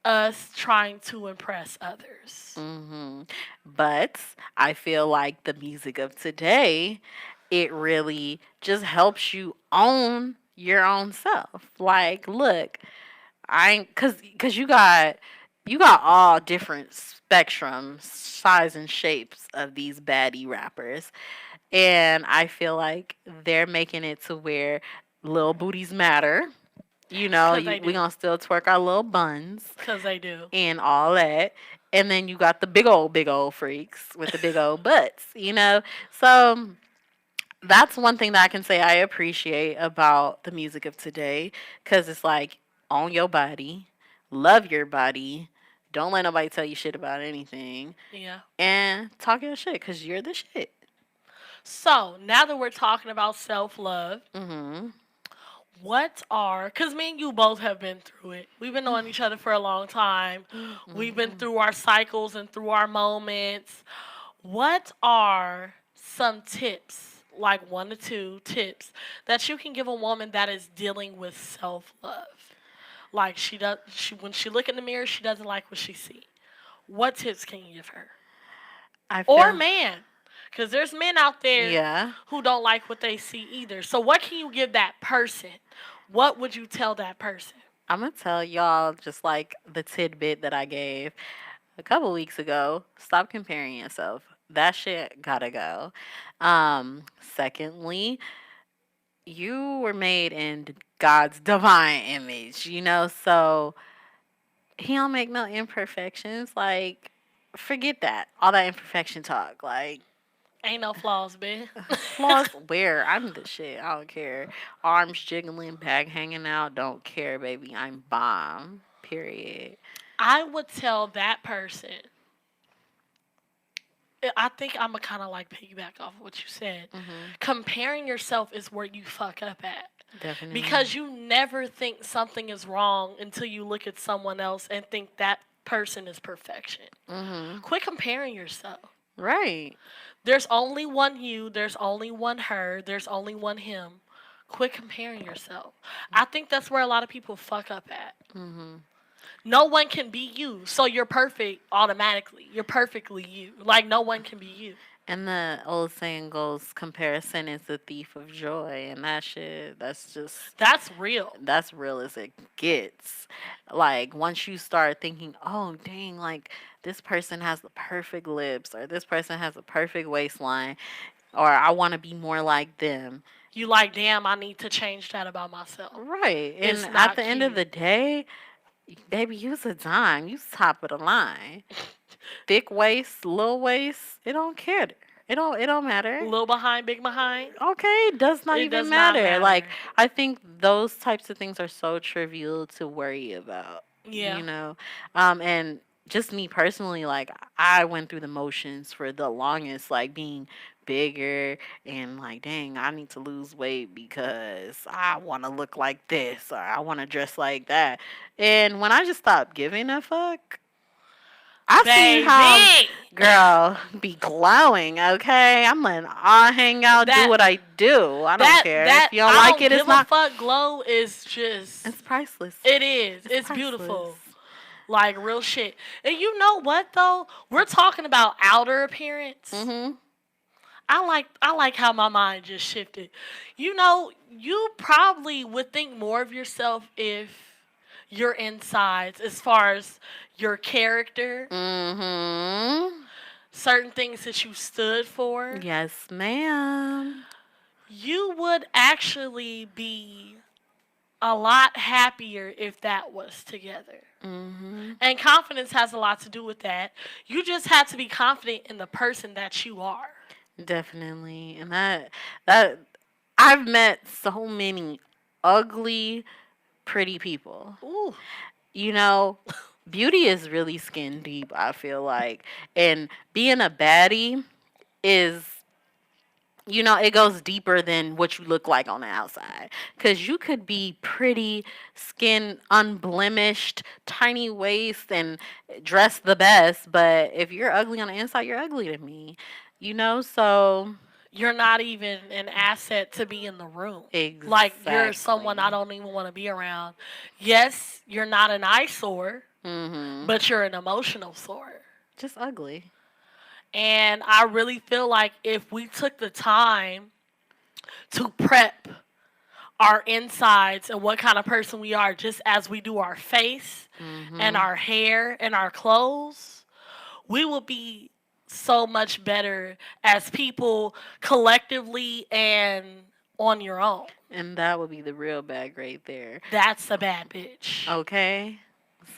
Speaker 3: us trying to impress others.
Speaker 2: Mm-hmm. But I feel like the music of today, it really just helps you own your own self. Like, look, cause you got all different spectrums, size and shapes of these baddie rappers. And I feel like they're making it to where little booties matter. You know, we gonna still twerk our little buns.
Speaker 3: Because they do.
Speaker 2: And all that. And then you got the big old freaks with the big old butts, you know? So that's one thing that I can say I appreciate about the music of today. Because it's like, own your body, love your body, don't let nobody tell you shit about anything.
Speaker 3: Yeah.
Speaker 2: And talk your shit because you're the shit.
Speaker 3: So, now that we're talking about self-love,
Speaker 2: Mm-hmm.
Speaker 3: because me and you both have been through it. We've been knowing each other for a long time. Mm-hmm. We've been through our cycles and through our moments. What are some tips, like 1 to 2 tips, that you can give a woman that is dealing with self-love? Like, when she look in the mirror, she doesn't like what she see. What tips can you give her? Or man. Because there's men out there who don't like what they see either. So what can you give that person? What would you tell that person?
Speaker 2: I'm going to tell y'all just like the tidbit that I gave a couple weeks ago. Stop comparing yourself. That shit gotta go. Secondly, you were made in God's divine image, you know? So he don't make no imperfections. Like, forget that. All that imperfection talk. Like,
Speaker 3: ain't no flaws, bitch.
Speaker 2: Flaws where? I'm the shit. I don't care. Arms jiggling, back hanging out. Don't care, baby. I'm bomb. Period.
Speaker 3: I would tell that person. I think I'm going to kind of like piggyback off of what you said. Mm-hmm. Comparing yourself is where you fuck up at.
Speaker 2: Definitely.
Speaker 3: Because you never think something is wrong until you look at someone else and think that person is perfection. Mm-hmm. Quit comparing yourself.
Speaker 2: Right.
Speaker 3: There's only one you. There's only one her. There's only one him. Quit comparing yourself. I think that's where a lot of people fuck up at. Mm-hmm. No one can be you, so you're perfect automatically. You're perfectly you. Like, no one can be you.
Speaker 2: And the old saying goes, comparison is the thief of joy. And that shit, that's real. That's real as it gets. Like, once you start thinking, oh, dang, like, this person has the perfect lips, or this person has a perfect waistline, or I want to be more like them.
Speaker 3: You like, damn, I need to change that about myself.
Speaker 2: Right. And at the end of the day, baby, you's a dime. You's top of the line. Thick waist, little waist, it don't care. It don't matter.
Speaker 3: Little behind, big behind.
Speaker 2: Okay, does not even matter. Like, I think those types of things are so trivial to worry about. Yeah. You know? And just me personally, like, I went through the motions for the longest, like, being bigger and like, dang, I need to lose weight because I want to look like this or I want to dress like that. And when I just stopped giving a fuck, I see how girl be glowing. Okay, I'm letting all hang out, do what I do. I don't care if you don't like it. It's not.
Speaker 3: Fuck glow is just.
Speaker 2: It's priceless.
Speaker 3: It is. It's beautiful. Like real shit. And you know what though? We're talking about outer appearance.
Speaker 2: Mhm.
Speaker 3: I like how my mind just shifted. You know, you probably would think more of yourself if your insides, as far as your character,
Speaker 2: Mhm.
Speaker 3: certain things that you stood for,
Speaker 2: Yes, ma'am.
Speaker 3: you would actually be a lot happier if that was together.
Speaker 2: Mhm.
Speaker 3: And confidence has a lot to do with that. You just have to be confident in the person that you are.
Speaker 2: Definitely. And that I've met so many ugly, pretty people.
Speaker 3: Ooh.
Speaker 2: You know, beauty is really skin deep, I feel like. And being a baddie is, it goes deeper than what you look like on the outside. Because you could be pretty, skin unblemished, tiny waist, and dress the best. But if you're ugly on the inside, you're ugly to me. So
Speaker 3: You're not even an asset to be in the room. Like you're someone I
Speaker 2: exactly.
Speaker 3: don't even want to be around. Yes, you're not an eyesore,
Speaker 2: Mm-hmm.
Speaker 3: but you're an emotional sore.
Speaker 2: Just ugly.
Speaker 3: And I really feel like if we took the time to prep our insides and what kind of person we are, just as we do our face and
Speaker 2: Mm-hmm.
Speaker 3: our hair and our clothes, we will be so much better as people collectively and on your own.
Speaker 2: And that would be the real bag right there.
Speaker 3: That's a bad bitch.
Speaker 2: Okay.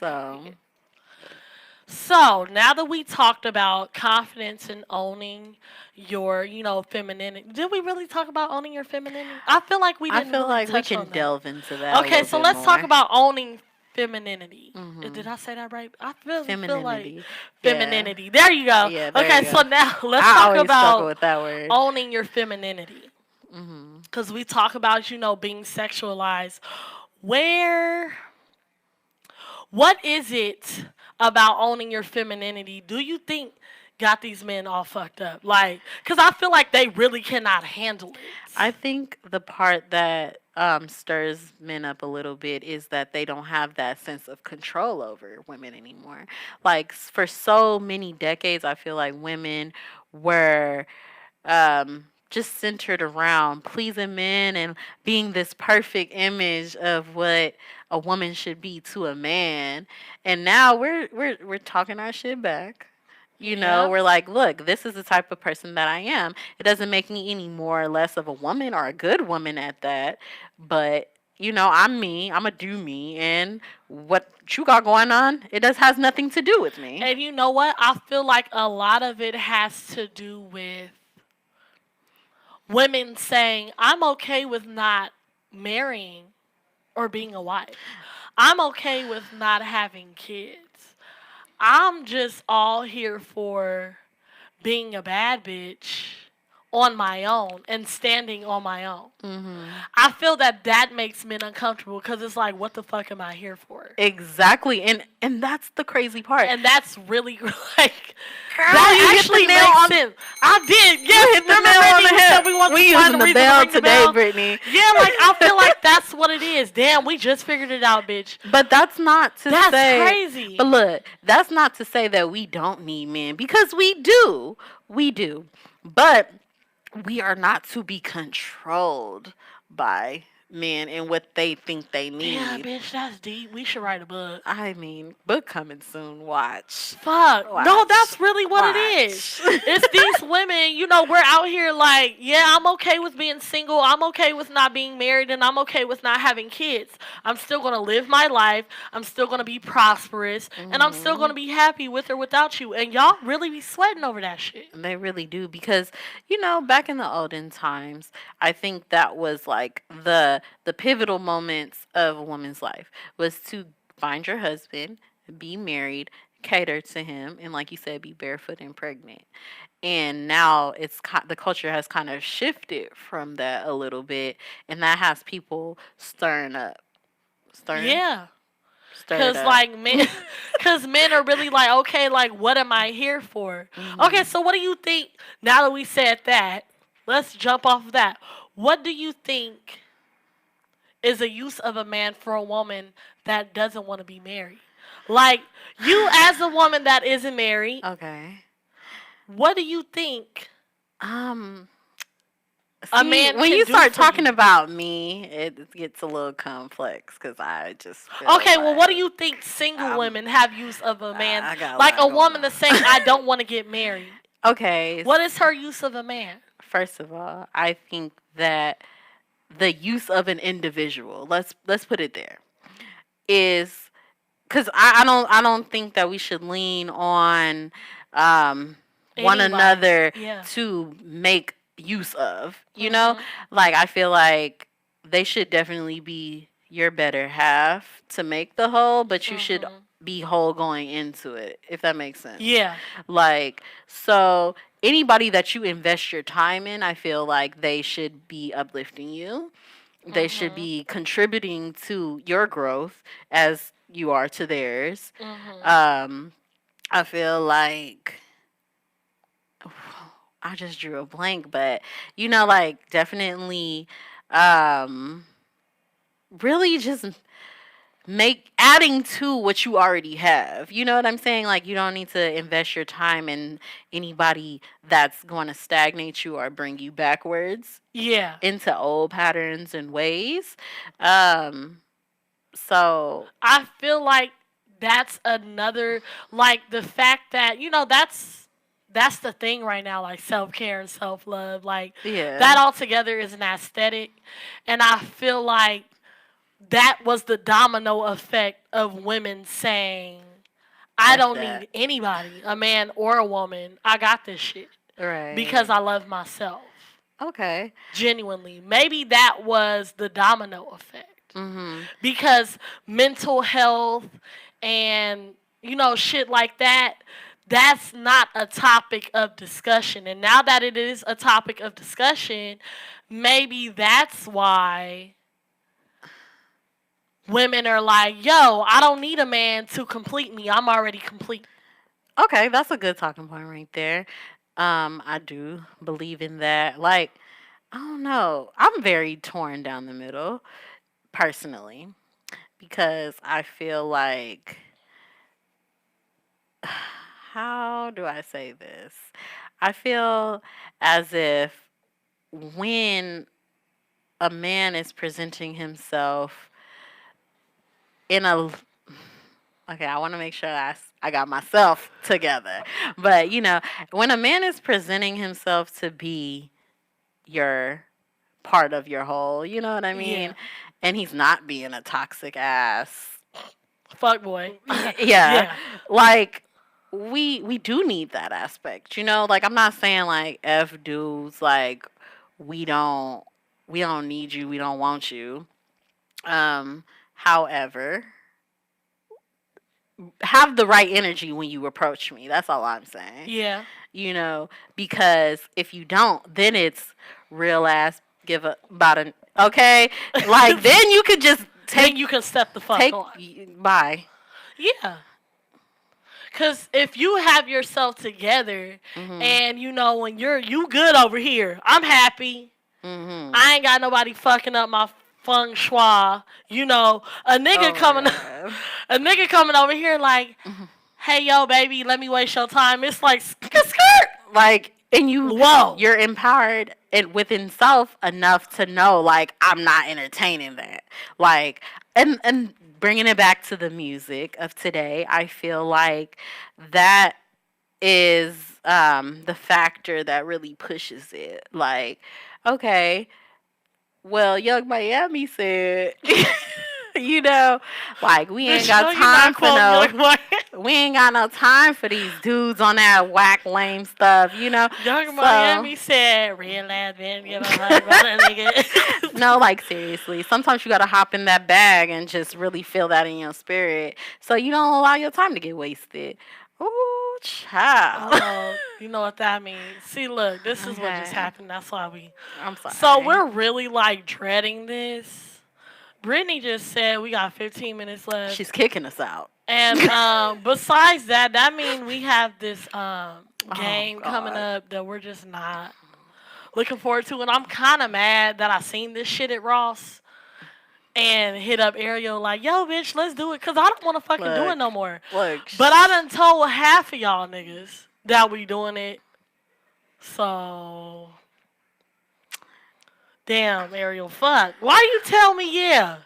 Speaker 2: So
Speaker 3: So now that we talked about confidence and owning your, femininity, did we really talk about owning your femininity? I feel like we
Speaker 2: I
Speaker 3: didn't
Speaker 2: feel
Speaker 3: really
Speaker 2: like we
Speaker 3: touch
Speaker 2: can
Speaker 3: on that.
Speaker 2: delve into that a
Speaker 3: Okay,
Speaker 2: little
Speaker 3: so
Speaker 2: bit
Speaker 3: let's talk
Speaker 2: more.
Speaker 3: about owning femininity. Did
Speaker 2: Mm-hmm.
Speaker 3: I say that right? I feel like
Speaker 2: Femininity. Yeah.
Speaker 3: femininity. There you go.
Speaker 2: Yeah, there
Speaker 3: Okay,
Speaker 2: you
Speaker 3: so
Speaker 2: go.
Speaker 3: now let's
Speaker 2: I
Speaker 3: talk
Speaker 2: always struggle
Speaker 3: about
Speaker 2: with that word.
Speaker 3: owning your femininity.
Speaker 2: Mm-hmm.
Speaker 3: Because we talk about, being sexualized. Where, what is it about owning your femininity? Do you think got these men all fucked up? Like, because I feel like they really cannot handle
Speaker 2: I
Speaker 3: it.
Speaker 2: think the part that stirs men up a little bit is that they don't have that sense of control over women anymore. Like for so many decades, I feel like women were just centered around pleasing men and being this perfect image of what a woman should be to a man. And now we're talking our shit back.
Speaker 3: Yeah.
Speaker 2: We're like, look, this is the type of person that I am. It doesn't make me any more or less of a woman or a good woman at that. But, I'm me. I'm a do me. And what you got going on, it has nothing to do with me.
Speaker 3: And you know what? I feel like a lot of it has to do with women saying, I'm okay with not marrying or being a wife. I'm okay with not having kids. I'm just all here for being a bad bitch on my own and standing on my own.
Speaker 2: Mm-hmm.
Speaker 3: I feel that makes men uncomfortable because it's like, what the fuck am I here for?
Speaker 2: Exactly. And that's the crazy part.
Speaker 3: And that's really like
Speaker 2: Girl,
Speaker 3: that
Speaker 2: you hit
Speaker 3: actually
Speaker 2: the nail
Speaker 3: makes
Speaker 2: on
Speaker 3: sense. I did. Yes,
Speaker 2: you hit the
Speaker 3: remember
Speaker 2: nail on
Speaker 3: Brittany,
Speaker 2: the
Speaker 3: we said
Speaker 2: head.
Speaker 3: we want
Speaker 2: We
Speaker 3: to find
Speaker 2: using
Speaker 3: a
Speaker 2: the
Speaker 3: reason to
Speaker 2: bell
Speaker 3: ring the
Speaker 2: today,
Speaker 3: bell.
Speaker 2: Brittany.
Speaker 3: Yeah, like I feel like that's what it is. Damn, we just figured it out, bitch.
Speaker 2: But that's not to
Speaker 3: That's
Speaker 2: say
Speaker 3: crazy.
Speaker 2: But look, that's not to say that we don't need men because we do. We do. But we are not to be controlled by men and what they think they
Speaker 3: Yeah,
Speaker 2: need.
Speaker 3: bitch, that's deep. We should write a book.
Speaker 2: I mean, book coming soon. Watch.
Speaker 3: Fuck. No,
Speaker 2: Watch.
Speaker 3: that's really what it is.
Speaker 2: Watch.
Speaker 3: It's these women, we're out here like, yeah, I'm okay with being single. I'm okay with not being married. And I'm okay with not having kids. I'm still going to live my life. I'm still going to be prosperous. And I'm still going to be happy with or without you. And y'all really be sweating over that shit.
Speaker 2: They really do because back in the olden times, I think that was like the pivotal moments of a woman's life was to find your husband, be married, cater to him, and like you said, be barefoot and pregnant. And now the culture has kind of shifted from that a little bit, and that has people stirring,
Speaker 3: Yeah.
Speaker 2: stirred
Speaker 3: Cause
Speaker 2: up.
Speaker 3: like men, cause men are really like, okay, like what am I here for? Okay, so what do you think? Now that we said that, let's jump off of that. What do you think is a use of a man for a woman that doesn't want to be married? Like, you as a woman that isn't married,
Speaker 2: Okay.
Speaker 3: what do you think
Speaker 2: Um.
Speaker 3: a
Speaker 2: See,
Speaker 3: man
Speaker 2: when
Speaker 3: can
Speaker 2: you
Speaker 3: do
Speaker 2: start
Speaker 3: for
Speaker 2: talking
Speaker 3: you?
Speaker 2: about me, it gets a little complex because I just feel
Speaker 3: Okay, well, what do
Speaker 2: like
Speaker 3: you think single
Speaker 2: I'm,
Speaker 3: women have use of a man?
Speaker 2: I got a
Speaker 3: Like
Speaker 2: lot
Speaker 3: a
Speaker 2: going
Speaker 3: woman to say,
Speaker 2: on.
Speaker 3: I don't want to get married.
Speaker 2: Okay,
Speaker 3: What is her use of a man?
Speaker 2: first of all, I think that the use of an individual, let's put it there, is because I don't think that we should lean on one
Speaker 3: Anybody.
Speaker 2: another
Speaker 3: Yeah.
Speaker 2: to make use of.
Speaker 3: Mhm.
Speaker 2: Like I feel like they should definitely be your better half to make the whole, but you should
Speaker 3: Mhm.
Speaker 2: be whole going into it, if that makes sense.
Speaker 3: Yeah.
Speaker 2: Like, so anybody that you invest your time in, I feel like they should be uplifting you. They should
Speaker 3: Mhm.
Speaker 2: be contributing to your growth as you are to theirs.
Speaker 3: Mhm.
Speaker 2: Um, I feel like I just drew a blank, but like definitely, um, really just make adding to what you already have. You know what I'm saying? Like you don't need to invest your time in anybody that's going to stagnate you or bring you backwards
Speaker 3: Yeah.
Speaker 2: into old patterns and ways. Um, so
Speaker 3: I feel like that's another, like the fact that that's the thing right now, like self-care and self-love, like that
Speaker 2: yeah,
Speaker 3: altogether is an aesthetic. And I feel like that was the domino effect of women saying, I
Speaker 2: F
Speaker 3: don't
Speaker 2: that.
Speaker 3: need anybody, a man or a woman. I got this shit because
Speaker 2: Right.
Speaker 3: I love myself.
Speaker 2: Okay.
Speaker 3: Genuinely. Maybe that was the domino effect.
Speaker 2: Mhm.
Speaker 3: Because mental health and, shit like that, that's not a topic of discussion. And now that it is a topic of discussion, maybe that's why women are like, yo, I don't need a man to complete me. I'm already complete.
Speaker 2: Okay, that's a good talking point right there. I do believe in that. Like, I don't know. I'm very torn down the middle personally because I feel like how do I say this? I feel as if when a man is presenting himself in a okay, I want to make sure I got myself together. But, when a man is presenting himself to be your part of your whole, you know what I
Speaker 3: Yeah.
Speaker 2: mean? And he's not being a toxic ass.
Speaker 3: Fuck boy.
Speaker 2: Yeah.
Speaker 3: Yeah.
Speaker 2: Like we do need that aspect. Like I'm not saying like F dudes like we don't we don't need you, we don't want you. However, have the right energy when you approach me. That's all I'm saying.
Speaker 3: Yeah.
Speaker 2: Because if you don't, then it's real ass give a about an okay. Like then you could just
Speaker 3: Then you can step the fuck
Speaker 2: take
Speaker 3: on.
Speaker 2: bye.
Speaker 3: Yeah. Cause if you have yourself together
Speaker 2: Mhm.
Speaker 3: and when you good over here, I'm happy.
Speaker 2: Mhm.
Speaker 3: I ain't got nobody fucking up my feng shui. A nigga
Speaker 2: Oh my
Speaker 3: coming
Speaker 2: god.
Speaker 3: a nigga coming over here like,
Speaker 2: Mhm.
Speaker 3: hey yo baby, let me waste your time. It's like skirt.
Speaker 2: Like and
Speaker 3: Whoa.
Speaker 2: you're empowered and within self enough to know like I'm not entertaining that. Like and bringing it back to the music of today, I feel like that is the factor that really pushes it. Like, okay, well, Young Miami said, you know, like we ain't
Speaker 3: Bitch, no,
Speaker 2: got
Speaker 3: you not
Speaker 2: time for
Speaker 3: quoting
Speaker 2: no,
Speaker 3: Young Miami.
Speaker 2: we ain't got no time for these dudes on that whack lame stuff,
Speaker 3: Young
Speaker 2: So,
Speaker 3: Miami said, real ass man, give a fuck about a nigga.
Speaker 2: no, like seriously, sometimes you gotta hop in that bag and just really feel that in your spirit, so you don't allow your time to get wasted. Ooh, child.
Speaker 3: Oh, you know what that means. See, look, this is what just
Speaker 2: Okay,
Speaker 3: happened. That's why we.
Speaker 2: I'm
Speaker 3: So
Speaker 2: sorry.
Speaker 3: we're really like dreading this. Brittany just said we got 15 minutes left.
Speaker 2: She's kicking us out.
Speaker 3: And besides that, that means we have this
Speaker 2: Oh
Speaker 3: game coming
Speaker 2: God.
Speaker 3: up that we're just not looking forward to. And I'm kind of mad that I seen this shit at Ross. and hit up Ariel like, yo, bitch, let's do it. Because I don't want to fucking do it no more.
Speaker 2: Look.
Speaker 3: But I done told half of y'all niggas that we doing it. So, damn, Ariel, fuck. Why you tell me yeah?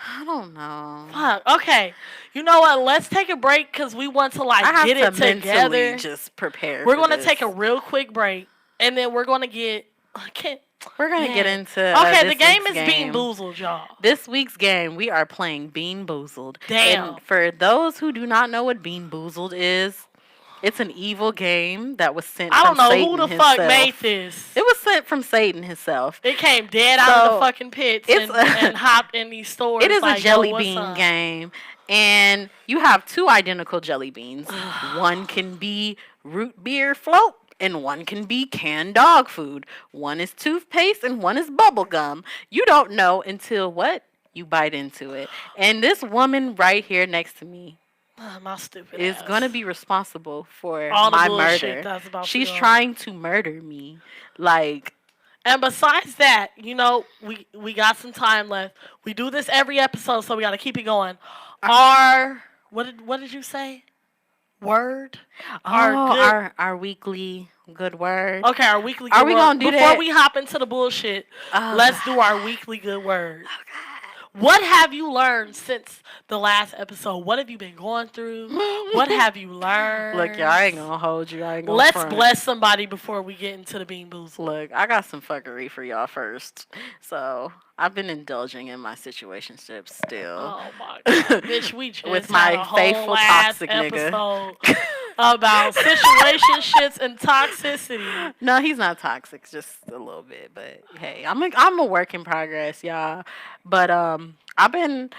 Speaker 2: I don't know.
Speaker 3: Fuck. Okay. You know what? Let's take a break because we want to like
Speaker 2: I have
Speaker 3: get
Speaker 2: to
Speaker 3: it together.
Speaker 2: mentally just prepare.
Speaker 3: We're gonna take a real quick break, and then we're gonna get.
Speaker 2: We're gonna get into.
Speaker 3: Okay, the game
Speaker 2: is
Speaker 3: Bean Boozled, y'all.
Speaker 2: This week's game, we are playing Bean Boozled.
Speaker 3: Damn.
Speaker 2: And for those who do not know what Bean Boozled is, it's an evil game that was sent
Speaker 3: I
Speaker 2: from
Speaker 3: don't know
Speaker 2: Satan
Speaker 3: who the
Speaker 2: himself.
Speaker 3: fuck made this.
Speaker 2: It was sent from Satan himself.
Speaker 3: It came dead out of the fucking pits and hopped in these stores.
Speaker 2: It is
Speaker 3: like,
Speaker 2: a jelly bean game. And you have 2 identical jelly beans. One can be root beer float. And one can be canned dog food. One is toothpaste and one is bubble gum. You don't know until what? You bite into it. And this woman right here next to me
Speaker 3: my stupid
Speaker 2: is
Speaker 3: ass.
Speaker 2: going to be responsible for
Speaker 3: all
Speaker 2: my
Speaker 3: the bullshit
Speaker 2: murder.
Speaker 3: That's about
Speaker 2: She's
Speaker 3: to go.
Speaker 2: trying to murder me. Like,
Speaker 3: and besides that, you know, we got some time left. We do this every episode, so we got to keep it going. What did you say? Word?
Speaker 2: Our weekly good word.
Speaker 3: Okay, our weekly good
Speaker 2: Are we
Speaker 3: word.
Speaker 2: gonna do
Speaker 3: Before
Speaker 2: that?
Speaker 3: we hop into the bullshit, let's do our weekly good word. What have you learned since the last episode? What have you been going through? What have you learned?
Speaker 2: Look, y'all, I ain't gonna hold you. I ain't gonna
Speaker 3: Let's
Speaker 2: front.
Speaker 3: bless somebody before we get into the Bean Boozled.
Speaker 2: Look, I got some fuckery for y'all first. So, I've been indulging in my situationships still.
Speaker 3: Oh my god, bitch, we just
Speaker 2: With
Speaker 3: had
Speaker 2: my
Speaker 3: a whole
Speaker 2: faithful
Speaker 3: last
Speaker 2: toxic nigga.
Speaker 3: episode about situationships and toxicity.
Speaker 2: No, he's not toxic, just a little bit. But hey, I'm a work in progress, y'all. But I've been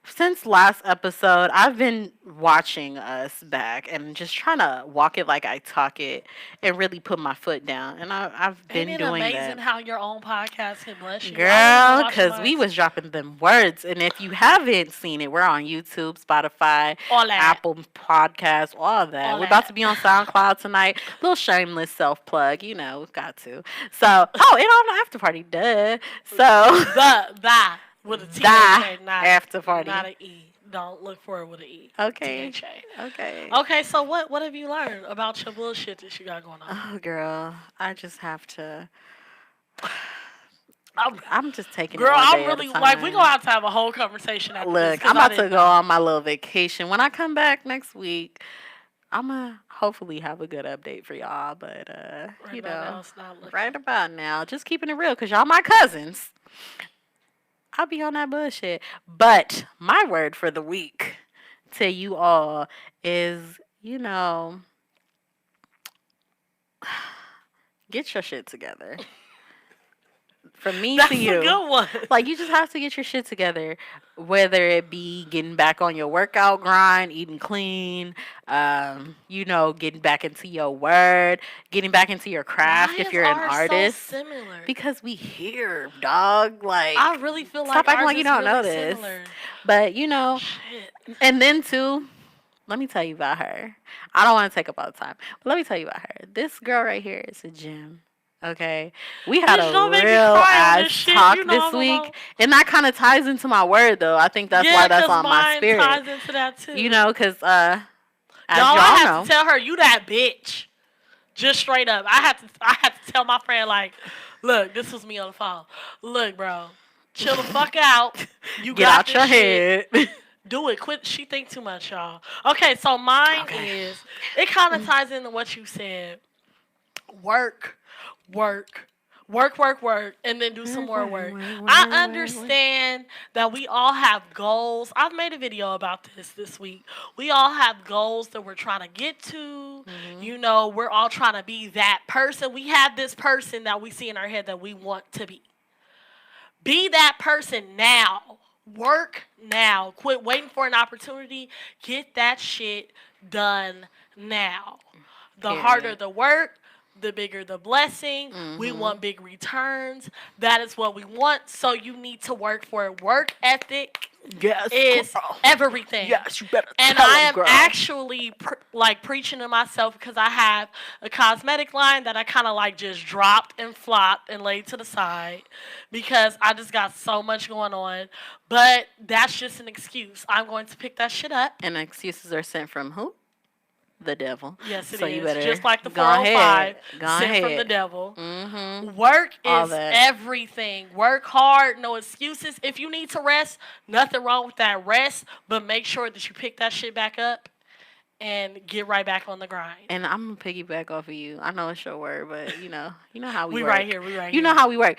Speaker 2: since last episode, I've been watching us back and just trying to walk it like I talk it and really put my foot down. And I've been
Speaker 3: Ain't it
Speaker 2: doing
Speaker 3: amazing
Speaker 2: that.
Speaker 3: how your own podcast can bless you?
Speaker 2: Girl, because we was dropping them words. And if you haven't seen it, we're on YouTube, Spotify,
Speaker 3: all that.
Speaker 2: Apple Podcasts, all of that.
Speaker 3: All
Speaker 2: We're
Speaker 3: that.
Speaker 2: about to be on SoundCloud tonight. Little shameless self-plug, you know, we've got to. So, and on the after party, duh. So,
Speaker 3: the with a T-H-A, not
Speaker 2: after party.
Speaker 3: Not an E. Don't look for it with an E.
Speaker 2: Okay.
Speaker 3: T-H-A.
Speaker 2: Okay.
Speaker 3: Okay, so what have you learned about your bullshit that you got going on?
Speaker 2: Oh, girl, I just have to. I'm just taking
Speaker 3: Girl,
Speaker 2: it one day
Speaker 3: I'm really
Speaker 2: at a time.
Speaker 3: like we're gonna have to have a whole conversation after this.
Speaker 2: Look,
Speaker 3: 'cause
Speaker 2: I'm
Speaker 3: I
Speaker 2: about to
Speaker 3: didn't
Speaker 2: go
Speaker 3: know.
Speaker 2: on my little vacation. When I come back next week, I'm gonna hopefully have a good update for y'all. But you
Speaker 3: about now,
Speaker 2: know,
Speaker 3: it's not looking-
Speaker 2: right about now, just keeping it real, cause y'all my cousins. I'll be on that bullshit. But my word for the week to you all is, you know, get your shit together. From me
Speaker 3: That's
Speaker 2: to you.
Speaker 3: a good one.
Speaker 2: Like, you just have to get your shit together, whether it be getting back on your workout grind, eating clean, you know, getting back into your word, getting back into your craft
Speaker 3: Why
Speaker 2: if
Speaker 3: is
Speaker 2: you're an
Speaker 3: ours
Speaker 2: artist.
Speaker 3: so similar?
Speaker 2: Because we here, dog. Like,
Speaker 3: I really feel like
Speaker 2: stop acting
Speaker 3: ours
Speaker 2: like you
Speaker 3: is
Speaker 2: don't
Speaker 3: really
Speaker 2: know this.
Speaker 3: similar.
Speaker 2: But, you know,
Speaker 3: Shit.
Speaker 2: and then too, let me tell you about her. I don't want to take up all the time, but let me tell you about her. This girl right here is a gem. Okay, we had
Speaker 3: Bitch,
Speaker 2: a
Speaker 3: don't make me
Speaker 2: real
Speaker 3: cry on this
Speaker 2: ass
Speaker 3: shit.
Speaker 2: talk
Speaker 3: You know
Speaker 2: this
Speaker 3: I'm
Speaker 2: week,
Speaker 3: about-
Speaker 2: and that kind of ties into my word, though. I think that's
Speaker 3: yeah,
Speaker 2: why that's
Speaker 3: 'cause
Speaker 2: on my
Speaker 3: mine
Speaker 2: spirit.
Speaker 3: ties into that too.
Speaker 2: You know, because as
Speaker 3: I
Speaker 2: y'all
Speaker 3: have
Speaker 2: know,
Speaker 3: to tell her you that bitch. Just straight up. I had to tell my friend like, look, this was me on the phone. Look, bro, chill the fuck out. You
Speaker 2: get
Speaker 3: got
Speaker 2: out
Speaker 3: this
Speaker 2: your
Speaker 3: shit.
Speaker 2: head.
Speaker 3: Do it. Quit. She think too much, y'all. Okay, so mine is, it kind of ties into what you said. Work, and then do some more work. I understand that we all have goals. I've made a video about this week. We all have goals that we're trying to get to. You know, we're all trying to be that person. We have this person that we see in our head that we want to be. Be that person now. Work now. Quit waiting for an opportunity. Get that shit done now. The harder the work, the bigger the blessing. We want big returns. That is what we want. So you need to work for it. Work ethic
Speaker 2: Yes,
Speaker 3: is
Speaker 2: girl.
Speaker 3: everything.
Speaker 2: Yes, you better
Speaker 3: And
Speaker 2: tell
Speaker 3: I
Speaker 2: 'em,
Speaker 3: am
Speaker 2: girl.
Speaker 3: actually like preaching to myself because I have a cosmetic line that I kind of like just dropped and flopped and laid to the side because I just got so much going on. But that's just an excuse. I'm going to pick that shit up.
Speaker 2: And excuses are sent from who? The devil.
Speaker 3: Yes, it
Speaker 2: so
Speaker 3: is.
Speaker 2: You better
Speaker 3: Just like the
Speaker 2: go
Speaker 3: 405
Speaker 2: ahead. Go
Speaker 3: sent
Speaker 2: ahead.
Speaker 3: from the devil.
Speaker 2: Mm-hmm.
Speaker 3: Work
Speaker 2: All
Speaker 3: is
Speaker 2: that.
Speaker 3: everything. Work hard, no excuses. If you need to rest, nothing wrong with that rest, but make sure that you pick that shit back up and get right back on the grind.
Speaker 2: And I'm gonna piggyback off of you. I know it's your word, but you know how we
Speaker 3: We
Speaker 2: work.
Speaker 3: right here. We right
Speaker 2: You
Speaker 3: here.
Speaker 2: know how we work.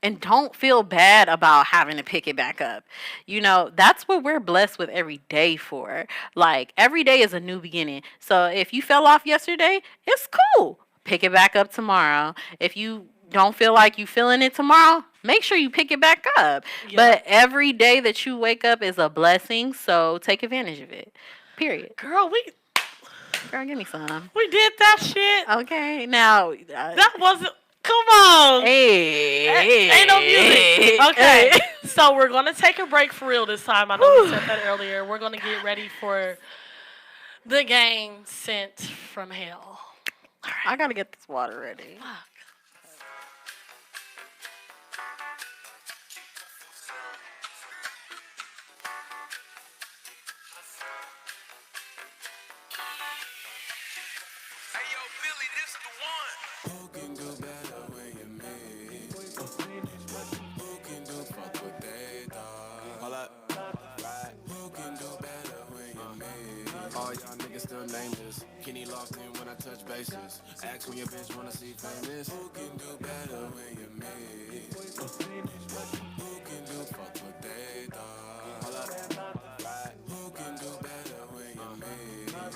Speaker 2: And don't feel bad about having to pick it back up. That's what we're blessed with every day for. Like, every day is a new beginning. So if you fell off yesterday, it's cool. Pick it back up tomorrow. If you don't feel like you feeling it tomorrow, make sure you pick it back up.
Speaker 3: Yeah.
Speaker 2: But every day that you wake up is a blessing, so take advantage of it. Period.
Speaker 3: Girl,
Speaker 2: Girl, give me some.
Speaker 3: we did that shit.
Speaker 2: Okay, now.
Speaker 3: That wasn't. Come on.
Speaker 2: Hey.
Speaker 3: Ain't no music. Okay. So we're going to take a break for real this time. I know we said that earlier. We're going to get ready for the game sent from hell.
Speaker 2: I gotta get this water ready.
Speaker 3: Fuck.
Speaker 4: Hey yo, Billy, this the one. Who can do better when you me? Who can do fuck what they thought? Hold up, right? Who can do better when you me? All y'all niggas still nameless. Kenny locked in when I touch bases. Ask when your bitch wanna see famous. Who can do better when you me? Who can do fuck what they thought? Hold up, right? Who can do better when you me?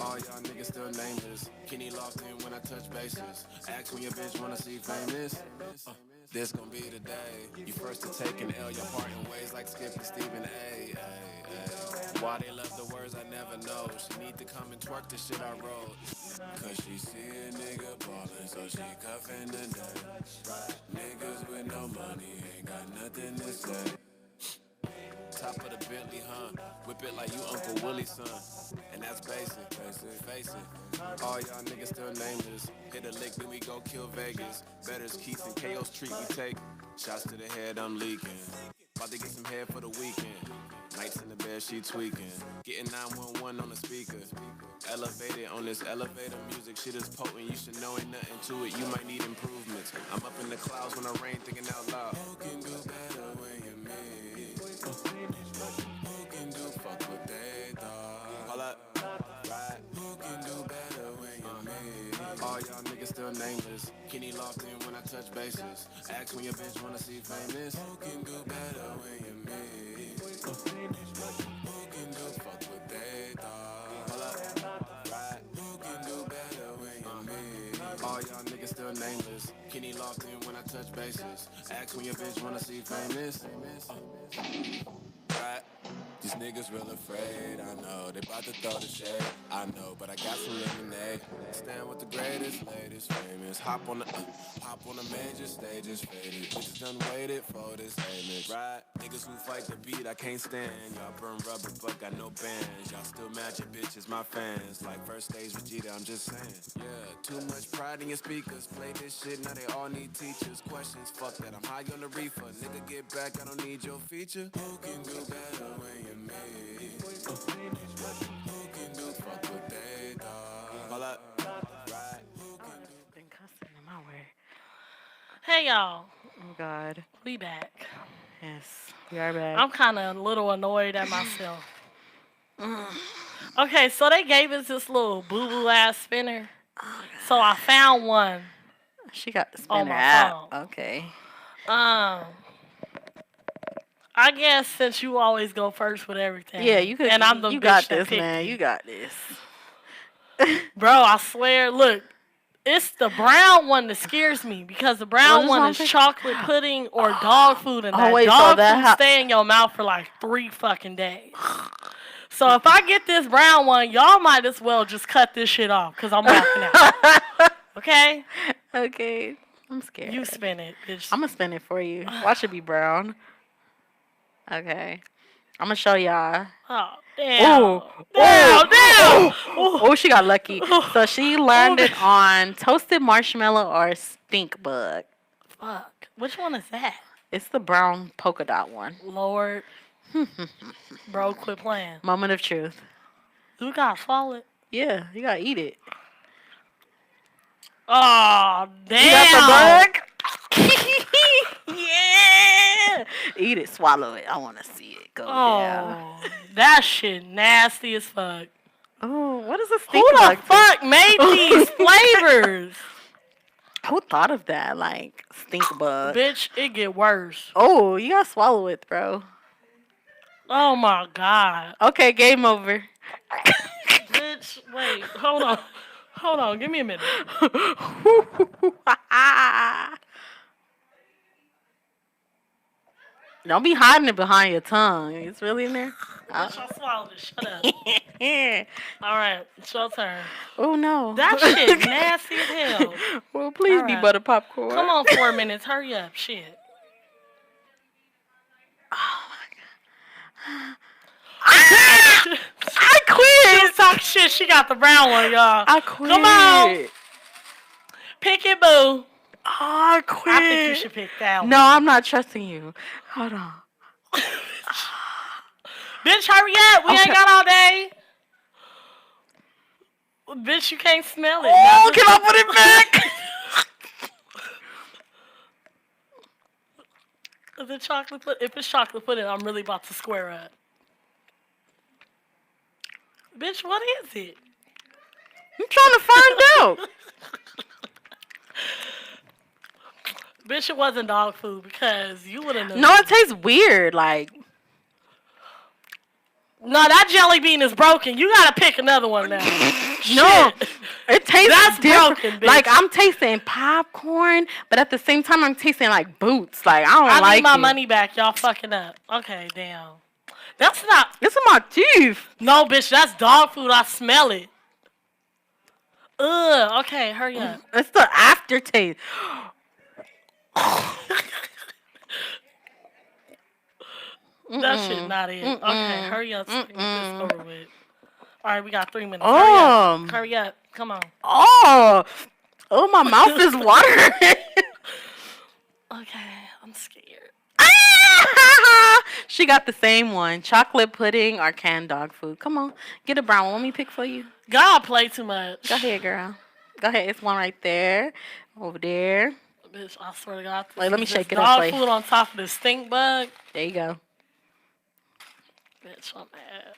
Speaker 4: All y'all niggas still nameless. Kenny locked in when I touch bases. Ask when your bitch wanna see famous. This gon' be the day. You first to take an L, your parting ways like Skip and Stephen A. Why they love the words I never know. She need to come and twerk the shit I wrote. Cause she see a nigga ballin', so she cuffin' the day. Niggas with no money ain't got nothing to say. Top of the Bentley, huh? Whip it like you Uncle Willie's son. And that's basic, face it. All y'all niggas still nameless. Hit a lick, then we go kill Vegas. Better's Keith and KO's treat we take. Shots to the head, I'm leaking. About to get some head for the weekend. Nights in the bed, she tweaking. Getting 911 on the speaker. Elevated on this elevator music. Shit is potent, you should know ain't nothing to it. You might need improvements. I'm up in the clouds when I rain, thinking out loud. Who can do better when you me? Who can do fuck what they thought? Hold up, right? Who can do better when you me? All y'all niggas still nameless. Kenny locked in when I touch bases. Ask when your bitch wanna see famous. Who can do better when you me? Who can do fuck what they thought? Hold up, right? Who can do better when you me? All y'all niggas still nameless. Kenny locked in when I touch bases. Ask when your bitch wanna see famous. Right? These niggas real afraid, I know. They bout to throw the shade, I know. But I got some lemonade. Stand with the greatest, latest, famous. Hop on the major stages, faded. Bitches done waited for this image. Right? Niggas who fight the beat, I can't stand. Y'all burn rubber, but got no bands. Y'all still mad your bitches, my fans. Like first stage Vegeta, I'm just saying. Yeah, too much pride in your speakers. Play this shit, now they all need teachers. Questions, fuck that, I'm high on the reefer. Nigga, get back, I don't need your feature. Who can do better when you me? Who can do fuck what they thought? Hold up, right? Who can do?
Speaker 2: Been cussing in my way.
Speaker 3: Hey, y'all.
Speaker 2: Oh God.
Speaker 3: We back.
Speaker 2: Yes, we are back.
Speaker 3: I'm kind of a little annoyed at myself. Okay, so they gave us this little boo-boo ass spinner. So I found one.
Speaker 2: She got the
Speaker 3: On
Speaker 2: spinner
Speaker 3: my
Speaker 2: app.
Speaker 3: phone.
Speaker 2: Okay.
Speaker 3: I guess since you always go first with everything.
Speaker 2: Yeah, you could.
Speaker 3: And I'm the
Speaker 2: you
Speaker 3: bitch
Speaker 2: got
Speaker 3: that
Speaker 2: this,
Speaker 3: picked
Speaker 2: man.
Speaker 3: it.
Speaker 2: You got this.
Speaker 3: Bro, I swear, look, it's the brown one that scares me because the brown
Speaker 2: this
Speaker 3: one
Speaker 2: one
Speaker 3: is
Speaker 2: pick?
Speaker 3: chocolate pudding or dog food, and
Speaker 2: Oh,
Speaker 3: that
Speaker 2: wait, so
Speaker 3: dog
Speaker 2: that
Speaker 3: food stay in your mouth for like 3 fucking days. So if I get this brown one, y'all might as well just cut this shit off because I'm walking out. Okay?
Speaker 2: Okay. I'm scared.
Speaker 3: You spin it, bitch.
Speaker 2: I'm gonna spin it for you. Watch it be brown. Okay. I'm gonna show y'all.
Speaker 3: Oh, damn.
Speaker 2: Ooh.
Speaker 3: Damn, damn.
Speaker 2: Oh, she got lucky. So she learned it on toasted marshmallow or stink bug.
Speaker 3: Fuck. Which one is that?
Speaker 2: It's the brown polka dot one.
Speaker 3: Lord. Bro, quit playing.
Speaker 2: Moment of truth.
Speaker 3: You gotta swallow it.
Speaker 2: Yeah, you gotta eat it.
Speaker 3: Oh, damn.
Speaker 2: You got the bug? Yeah. Eat it, swallow it. I wanna see it go down.
Speaker 3: Oh, that shit nasty as fuck.
Speaker 2: Oh, what is a stink
Speaker 3: Who the
Speaker 2: bug?
Speaker 3: fuck made these flavors?
Speaker 2: Who thought of that? Like stink bug.
Speaker 3: Bitch, it get worse.
Speaker 2: Oh, you gotta swallow it, bro.
Speaker 3: Oh my god.
Speaker 2: Okay, game over.
Speaker 3: Bitch, wait, hold on. Hold on, give me a minute.
Speaker 2: Don't be hiding it behind your tongue. It's really in there.
Speaker 3: Bitch, I swallowed it. Shut up. Alright, it's your turn.
Speaker 2: Oh no.
Speaker 3: That shit nasty as hell.
Speaker 2: Well, please be
Speaker 3: Alright.
Speaker 2: butter popcorn.
Speaker 3: Come on, 4 minutes. Hurry up. Shit.
Speaker 2: I quit.
Speaker 3: She was talking shit. She got the brown one, y'all.
Speaker 2: I quit.
Speaker 3: Come on. Pick it, boo.
Speaker 2: Oh, I quit.
Speaker 3: I think you should pick that one.
Speaker 2: No, I'm not trusting you. Hold on.
Speaker 3: Bitch, hurry up. We ain't
Speaker 2: Okay.
Speaker 3: got all day. Bitch, you can't smell it.
Speaker 2: Oh, can I put it back?
Speaker 3: Is it chocolate pudding? If it's chocolate pudding, I'm really about to square up. Bitch, what is it?
Speaker 2: I'm trying to find out.
Speaker 3: Bitch, it wasn't dog food because you would have known.
Speaker 2: No, it tastes weird. Like,
Speaker 3: No, that jelly bean is broken. You gotta pick another one now.
Speaker 2: no,
Speaker 3: Shit.
Speaker 2: it tastes
Speaker 3: That's
Speaker 2: different.
Speaker 3: broken, bitch.
Speaker 2: Like, I'm tasting popcorn, but at the same time, I'm tasting like boots. Like, I don't
Speaker 3: I
Speaker 2: like
Speaker 3: need my
Speaker 2: it.
Speaker 3: money back. Y'all fucking up. Okay, damn. That's not.
Speaker 2: It's in my teeth.
Speaker 3: No, bitch, that's dog food. I smell it. Ugh. Okay, hurry up.
Speaker 2: It's the aftertaste.
Speaker 3: That shit not it. Okay, hurry up. So we can get this over with. All right, we got 3 minutes. Hurry up. Hurry up. Come on.
Speaker 2: Oh, my mouth is watering.
Speaker 3: Okay, I'm scared.
Speaker 2: She got the same one. Chocolate pudding or canned dog food. Come on. Get a brown one. Let me pick for you.
Speaker 3: God play too much.
Speaker 2: Go ahead, girl. Go ahead. It's one right there. Over there.
Speaker 3: Bitch, I swear to God.
Speaker 2: Wait, let me
Speaker 3: this
Speaker 2: shake it up
Speaker 3: dog
Speaker 2: for you.
Speaker 3: food on top of the stink bug.
Speaker 2: There you go.
Speaker 3: Bitch, I'm mad.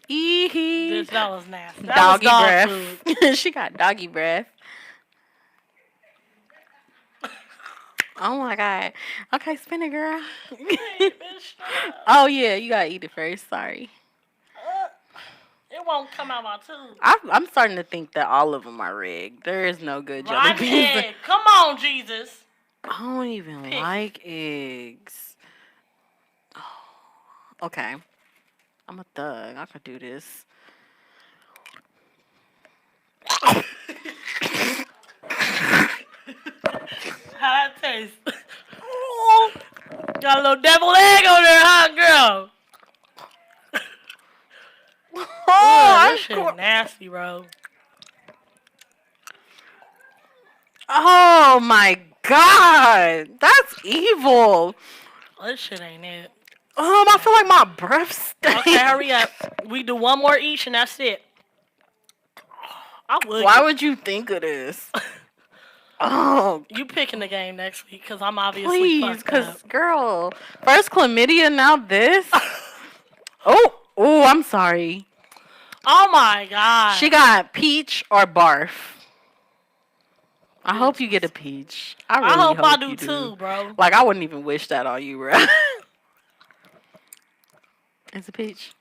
Speaker 3: Bitch, that was nasty. That
Speaker 2: Doggy
Speaker 3: was dog
Speaker 2: breath.
Speaker 3: food.
Speaker 2: She got doggy breath. Oh my God. Okay, spin it, girl.
Speaker 3: Hey, bitch,
Speaker 2: Oh yeah, you gotta eat it first. Sorry.
Speaker 3: it won't come out my tooth.
Speaker 2: I'm starting to think that all of them are rigged. There is no good jelly beans.
Speaker 3: Rockhead. Come on, Jesus.
Speaker 2: I don't even
Speaker 3: Pick.
Speaker 2: like eggs. Oh, okay. I'm a thug. I could do this.
Speaker 3: How that taste? Got a little devil egg on there, huh, girl? That shit nasty, bro.
Speaker 2: Oh my God. That's evil.
Speaker 3: This shit ain't it.
Speaker 2: I feel like my breath stinks.
Speaker 3: Okay, hurry up. We do one more each and that's it. I would.
Speaker 2: Why would you think of this? Oh,
Speaker 3: You picking the game next week because I'm obviously
Speaker 2: please,
Speaker 3: fucked
Speaker 2: because,
Speaker 3: up.
Speaker 2: girl, first chlamydia, now this. Oh, I'm sorry.
Speaker 3: Oh my God.
Speaker 2: She got peach or barf. I hope you get a peach. I really
Speaker 3: hope I
Speaker 2: you
Speaker 3: do too, bro.
Speaker 2: Like, I wouldn't even wish that on you, bro. It's a peach.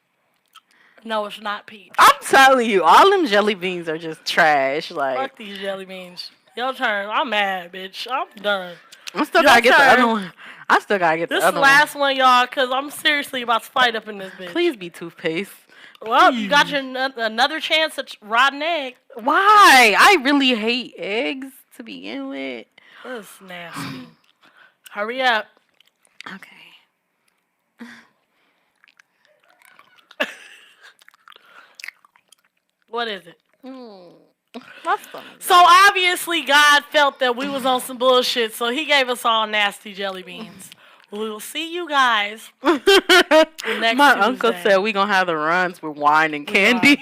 Speaker 3: No, it's not peach.
Speaker 2: I'm telling you, all them jelly beans are just trash. Like,
Speaker 3: Fuck these jelly beans. Your turn. I'm mad, bitch. I'm done.
Speaker 2: I still
Speaker 3: Your
Speaker 2: gotta get the
Speaker 3: turn.
Speaker 2: other one. I still gotta get
Speaker 3: This
Speaker 2: the
Speaker 3: is the
Speaker 2: other
Speaker 3: last one, y'all, because I'm seriously about to fight up in this bitch.
Speaker 2: one. Please be toothpaste.
Speaker 3: Well, you got your another chance at rotten egg.
Speaker 2: Why? I really hate eggs to begin with.
Speaker 3: That's nasty. Hurry up.
Speaker 2: Okay.
Speaker 3: What is it?
Speaker 2: My stomach.
Speaker 3: So obviously God felt that we was on some bullshit, so he gave us all nasty jelly beans. We will see you guys next
Speaker 2: My
Speaker 3: Tuesday.
Speaker 2: uncle said we gonna have the runs with wine and candy.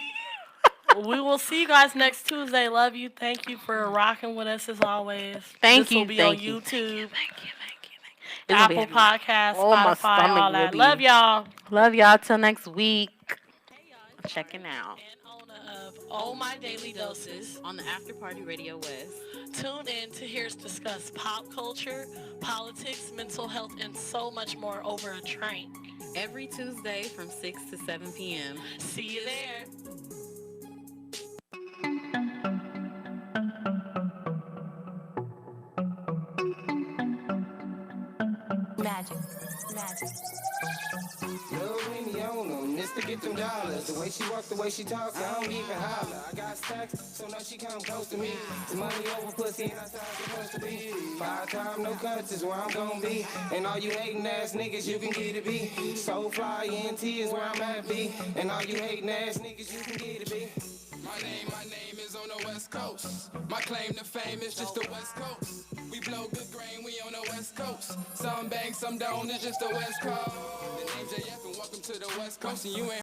Speaker 3: We will see you guys next Tuesday. Love you. Thank you for rocking with us as always.
Speaker 2: Thank
Speaker 3: This will
Speaker 2: you.
Speaker 3: be
Speaker 2: Thank
Speaker 3: on
Speaker 2: you.
Speaker 3: YouTube,
Speaker 2: Thank you. It's gonna be
Speaker 3: Apple
Speaker 2: heavy.
Speaker 3: Podcasts,
Speaker 2: Oh, my
Speaker 3: Spotify,
Speaker 2: stomach
Speaker 3: all
Speaker 2: will
Speaker 3: that.
Speaker 2: be-
Speaker 3: Love y'all.
Speaker 2: Love y'all till next week. Checking out
Speaker 3: And Ona of Oh My Daily Doses.
Speaker 2: on the After Party Radio West.
Speaker 3: Tune in to hear us discuss pop culture, politics, mental health, and so much more over a drink.
Speaker 2: Every Tuesday from 6 to 7 p.m.
Speaker 3: See you there.
Speaker 5: Magic.
Speaker 6: Love when you on them, this to get them dollars. The way she walk, the way she talk, I don't even holler. I got stacks, so now she come close to me. It's money over pussy, and that's how it's supposed to be. 5 times no cuts is where I'm gon' be. And all you hating ass niggas, you can get it be. So fly, ENT is where I'm at be. And all you hating ass niggas, you can get it be.
Speaker 4: My name is on the West Coast. My claim to fame is just the West Coast. We blow good grain, we on the West Coast. Some bang, some don't, it's just the West Coast. The name's JF and welcome to the West Coast, and you ain't